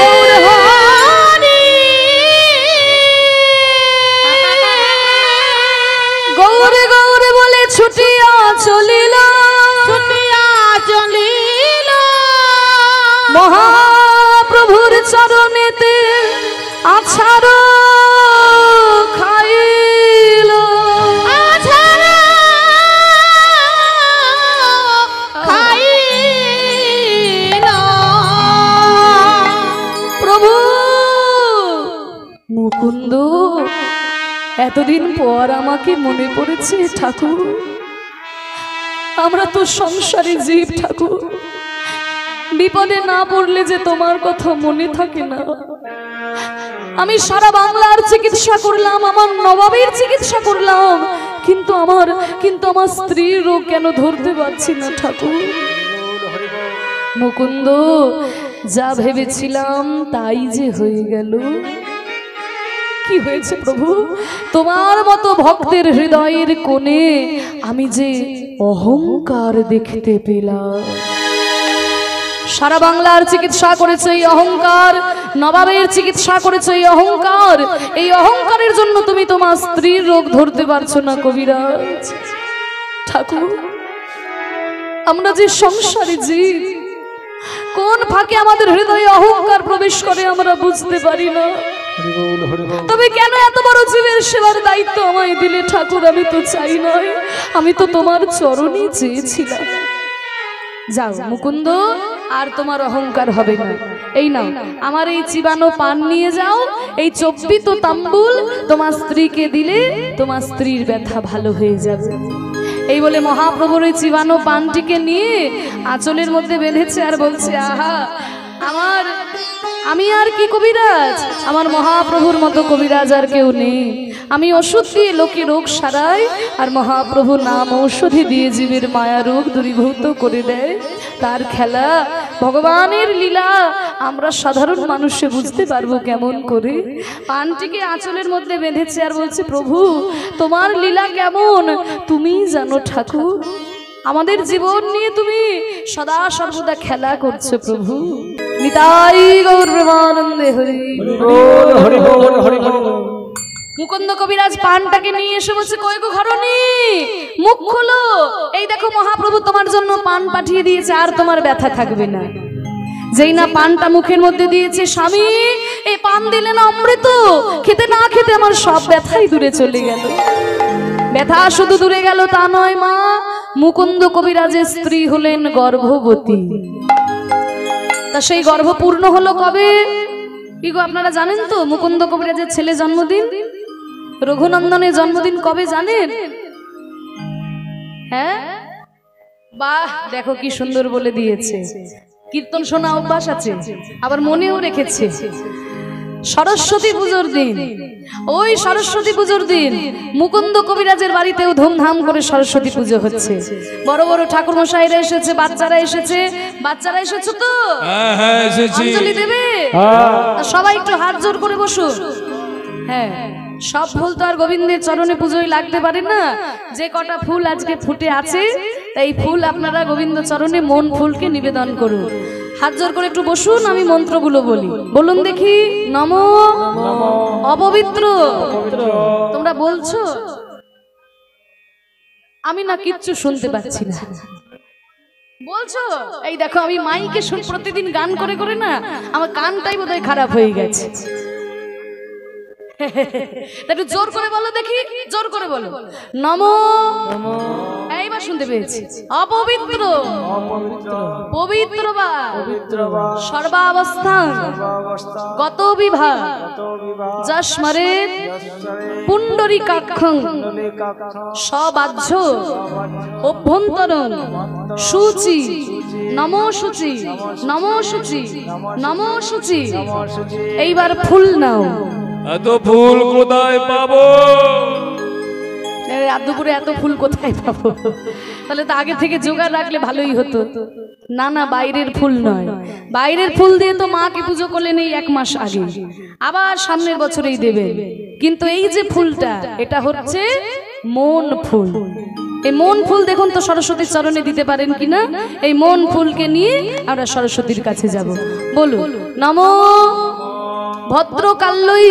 গৌর হরে গৌরে গৌরে বলে ছুটিয়া চলিল, ছুটিয়া চলিল মহাপ্রভুর চরণেতে আছাড় খাইল, আছাড় খাইল। প্রভু মুকুন্দ, এতদিন পর আমাকে মনে পড়েছে ঠাকুর। আমরা তো সংসারে জীব ঠাকুর, বিপদে না পড়লে যে তোমার কথা মনে থাকে না। আমি সারা বাংলার চিকিৎসা করলাম, আমার নবাবের চিকিৎসা করলাম, কিন্তু আমার স্ত্রীর রোগ কেন ধরতে পারছি না ঠাকুর। মুকুন্দ, যা ভেবেছিলাম তাই যে হয়ে গেল। কি হয়েছে প্রভু? তোমার মতো ভক্তের হৃদয়ের কোণে আমি যে অহংকার দেখতে পেলাম। সারা বাংলার চিকিৎসা করেছে এই অহংকার, নবাবের চিকিৎসা করেছে এই অহংকার। এই অহংকারের জন্য তুমি তোমার স্ত্রীর রোগ ধরতে পারছো না কবিরাজ। ঠাকুর, আমরা যে সংসারে জীব, কোন ফাঁকে আমাদের হৃদয়ে অহংকার প্রবেশ করে আমরা বুঝতে পারি না। তবে কেন এত বড় জীবের সেবার দায়িত্ব আমায় দিলে ঠাকুর? আমি তো চাই নয়, আমি তো তোমার চরণই চেয়েছিলাম। যাও মুকুন্দ, আর তোমার অহংকার হবে না। এই নাও আমার এই চিবানো পান নিয়ে যাও, এই চব্বিত তাম্বুল তোমার স্ত্রীকে দিলে তোমার স্ত্রীর ব্যথা ভালো হয়ে যাবে। এই বলে মহাপ্রভুর এই চিবানো পানটিকে নিয়ে আঁচলের মধ্যে বেঁধেছে আর বলছে, আহা আমি আর কি কবিরাজ, আমার মহাপ্রভুর মতো কবিরাজ আর কেউ নেই। আমি ওষুধ দিয়ে লোকে রোগ সারাই, আর মহাপ্রভু নাম ঔষধি দিয়ে জীবের মায়া রোগ দূরীভূত করে দেয়। তার খেলা, ভগবানের লীলা আমরা সাধারণ মানুষে বুঝতে পারবো কেমন করে? পানটিকে আঁচলের মধ্যে বেঁধেছে আর বলছে, প্রভু তোমার লীলা কেমন তুমি জানো ঠাকুর। আমাদের জীবন নিয়ে তুমি সদা সর্বদা খেলা করছো প্রভু। নিতাই গৌর প্রেমানন্দে হরি বল, হরি বল, হরি বল। মুকুন্দ কবিরাজ পানটাকে নিয়ে এসে বলছে, কই গো ঘরনি, মুখ খোলো। এই দেখো মহাপ্রভু তোমার জন্য পান পাঠিয়ে দিয়েছে, আর তোমার ব্যথা থাকবে না। যেই না পানটা মুখের মধ্যে দিয়েছে, স্বামী এই পান দিলে না অমৃত, খেতে না খেতে আমার সব ব্যথাই দূরে চলে গেল। ব্যথা শুধু দূরে গেল তা নয় মা, মুকুন্দ কবিরাজের স্ত্রী হলেন গর্ভবতী। তা সেই গর্ভ পূর্ণ হলো কবে? কি গো আপনারা জানেন তো মুকুন্দ কবিরাজের ছেলে জন্মদিন, রঘুনন্দনের জন্মদিন কবে জানেন? হ্যাঁ, বাহ, দেখো কি সুন্দর বলে দিয়েছে। কীর্তন শোনা অভ্যাস আছে, আবার মনেও রেখেছে। সরস্বতী পুজোর দিন, ওই সরস্বতী পুজোর দিন মুকুন্দ কবিরাজের বাড়িতেও ধুমধাম করে সরস্বতী পুজো হচ্ছে। বড় বড় ঠাকুর মশাইরা এসেছে, বাচ্চারা এসেছে। বাচ্চারা এসেছো তো? হ্যাঁ এসেছি। অঞ্জলি দেবে? সবাই একটু হাত জোর করে বসুন। হ্যাঁ, সব ফুল তো আর গোবিন্দের চরণে পুজোয় লাগতে পারে না। যে কটা ফুল আজকে ফুটে আছে, এই ফুল আপনারা গোবিন্দ চরণে মন ফুলকে নিবেদন করুন। হাত জোর করে একটু বসুন, আমি মন্ত্রগুলো বলি। বলুন দেখি। নমো অপবিত্র, তোমরা বলছো? আমি না কিচ্ছু শুনতে পাচ্ছি না। বলছো? এই দেখো আমি মাইকে প্রতিদিন গান করে করে না আমার কানটাই বোধহয় খারাপ হয়ে গেছে। একটু জোর করে বলো দেখি, জোর করে বলো। নমো, এইবার শুনতে পেয়েছি। অপবিত্র, পবিত্র বা সর্বাবস্থান গত বিভাগ যস্মরে পুণ্ডরীকাক্ষং সবাহ্য অভ্যন্তরং শুচি নমো শুচি নমো শুচি নমো শুচি। এইবার ফুল নাও। এত ফুল কোথায় পাবো? রাত দুপুরে এত ফুল কোথায় পাবো? তাহলে তো আগে থেকে জোগাড় রাখলে ভালোই হতো। না না, বাইরের ফুল নয়, বাইরের ফুল দিয়ে তো মাকে পুজো করলেন এই 1 মাস আগে, আবার সামনের বছরেই দেবে। কিন্তু এই যে ফুলটা, এটা হচ্ছে মন ফুল। এই মন ফুল দেখুন তো সরস্বতীর চরণে দিতে পারেন কিনা। এই মন ফুলকে নিয়ে আমরা সরস্বতীর কাছে যাব। বলুন নমো ভদ্রকাল্যই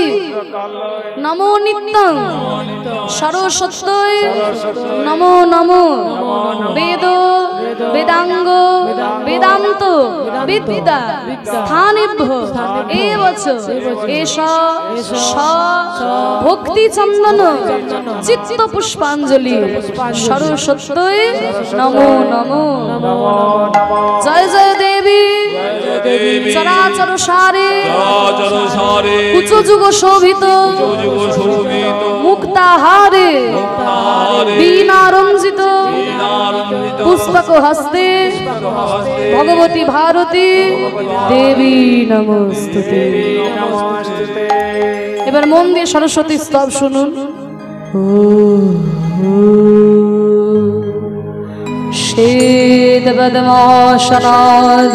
নমো নিত্যং সরস্বত্যই নমো নমো বেদ বেদাঙ্গ বেদান্ত বিদ্যা স্থানেভ্য এবচ এষ স ভক্তি চন্দন চিত্ত পুষ্পাঞ্জলি সরস্বত্যই নমো নমো। জয় জয় দেবী চরাচর সারে উচ্চ যুগ শোভিত মুক্তাহারে বীণা রঞ্জিত পুস্তক হস্তে ভগবতী ভারতী দেবী নমস্তুতে। এবার মন দিয়ে সরস্বতী স্তব শুনুন। শ্বেতপদ্মাসনা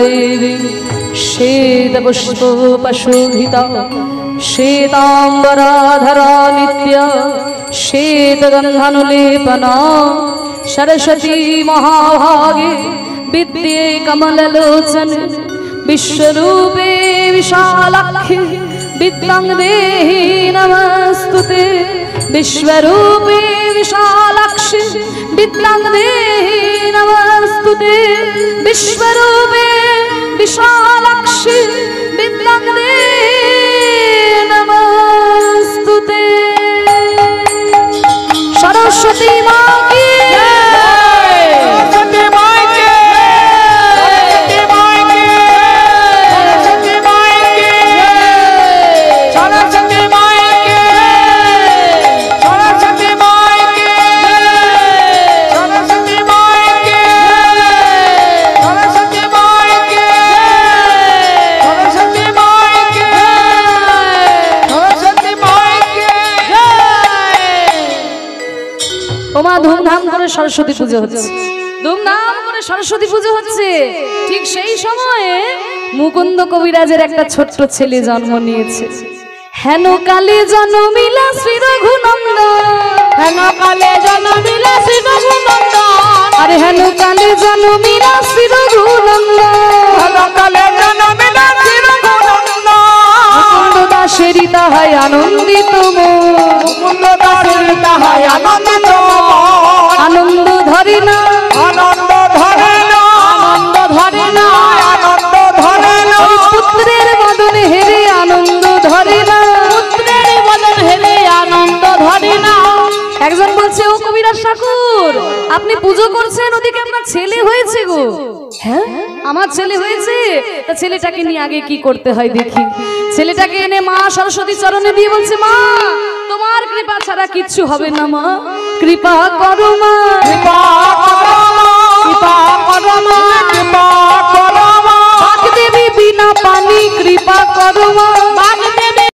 দেবী শ্বেতপুষ্পশোভিতা শ্বেতাম্বরাধরা নিত্য শ্বেতগন্ধানুলেপনা सरस्वती महाभागे विद्ये कमललोचन विश्वरूपे विशालाक्षि विद्यां देहि नमस्तुते। विश्वरूपे विशालाक्षि विद्यां देहि नमस्तुते। विश्वरूपे विशालाक्षि विद्यां देहि नमस्तुते। सरस्वती माँ की ধুমধাম করে সরস্বতী পুজো হচ্ছে, ধুমধাম করে সরস্বতী পুজো হচ্ছে। ঠিক সেই সময়ে মুকুন্দ কবিরাজের একটা ছোট্ট ছেলে জন্ম নিয়েছে। হেন কালে জন্মিলা শ্রী রঘুনন্দন, হেন কালে জন্মিলা শ্রী রঘুনন্দন, আরে হেন কালে জন্মিলা শ্রী রঘুনন্দন, হেন কালে জন্মিলা শ্রী রঘুনন্দন। মুকুন্দ দাসেরই তাহাই আনন্দিত মন, মুকুন্দ দাসেরই তাহাই আনন্দিত আনন্দ ধরে না, আনন্দ ধরে না, আনন্দ ধরে না, আনন্দ ধরে না। পুত্রের বদনে হেরে আনন্দ ধরে না, পুত্রের বদন হেরে আনন্দ ধরে না। একজন বলছে, ও কবিরাজ ঠাকুর, আপনি পুজো করছেন, ওদিকে আপনার ছেলে হয়েছে গো। হ্যাঁ, আমার ছেলে হয়েছে। তা ছেলেটাকে নিয়ে আগে কি করতে হয় দেখি। ছেলেটাকে এনে মা সরস্বতী চরণে দিয়ে বলছে, মা তোমার কৃপা ছাড়া কিচ্ছু হবে না, মা কৃপা করো মা, কৃপা করো মা, কৃপা করো মা, কৃপা করো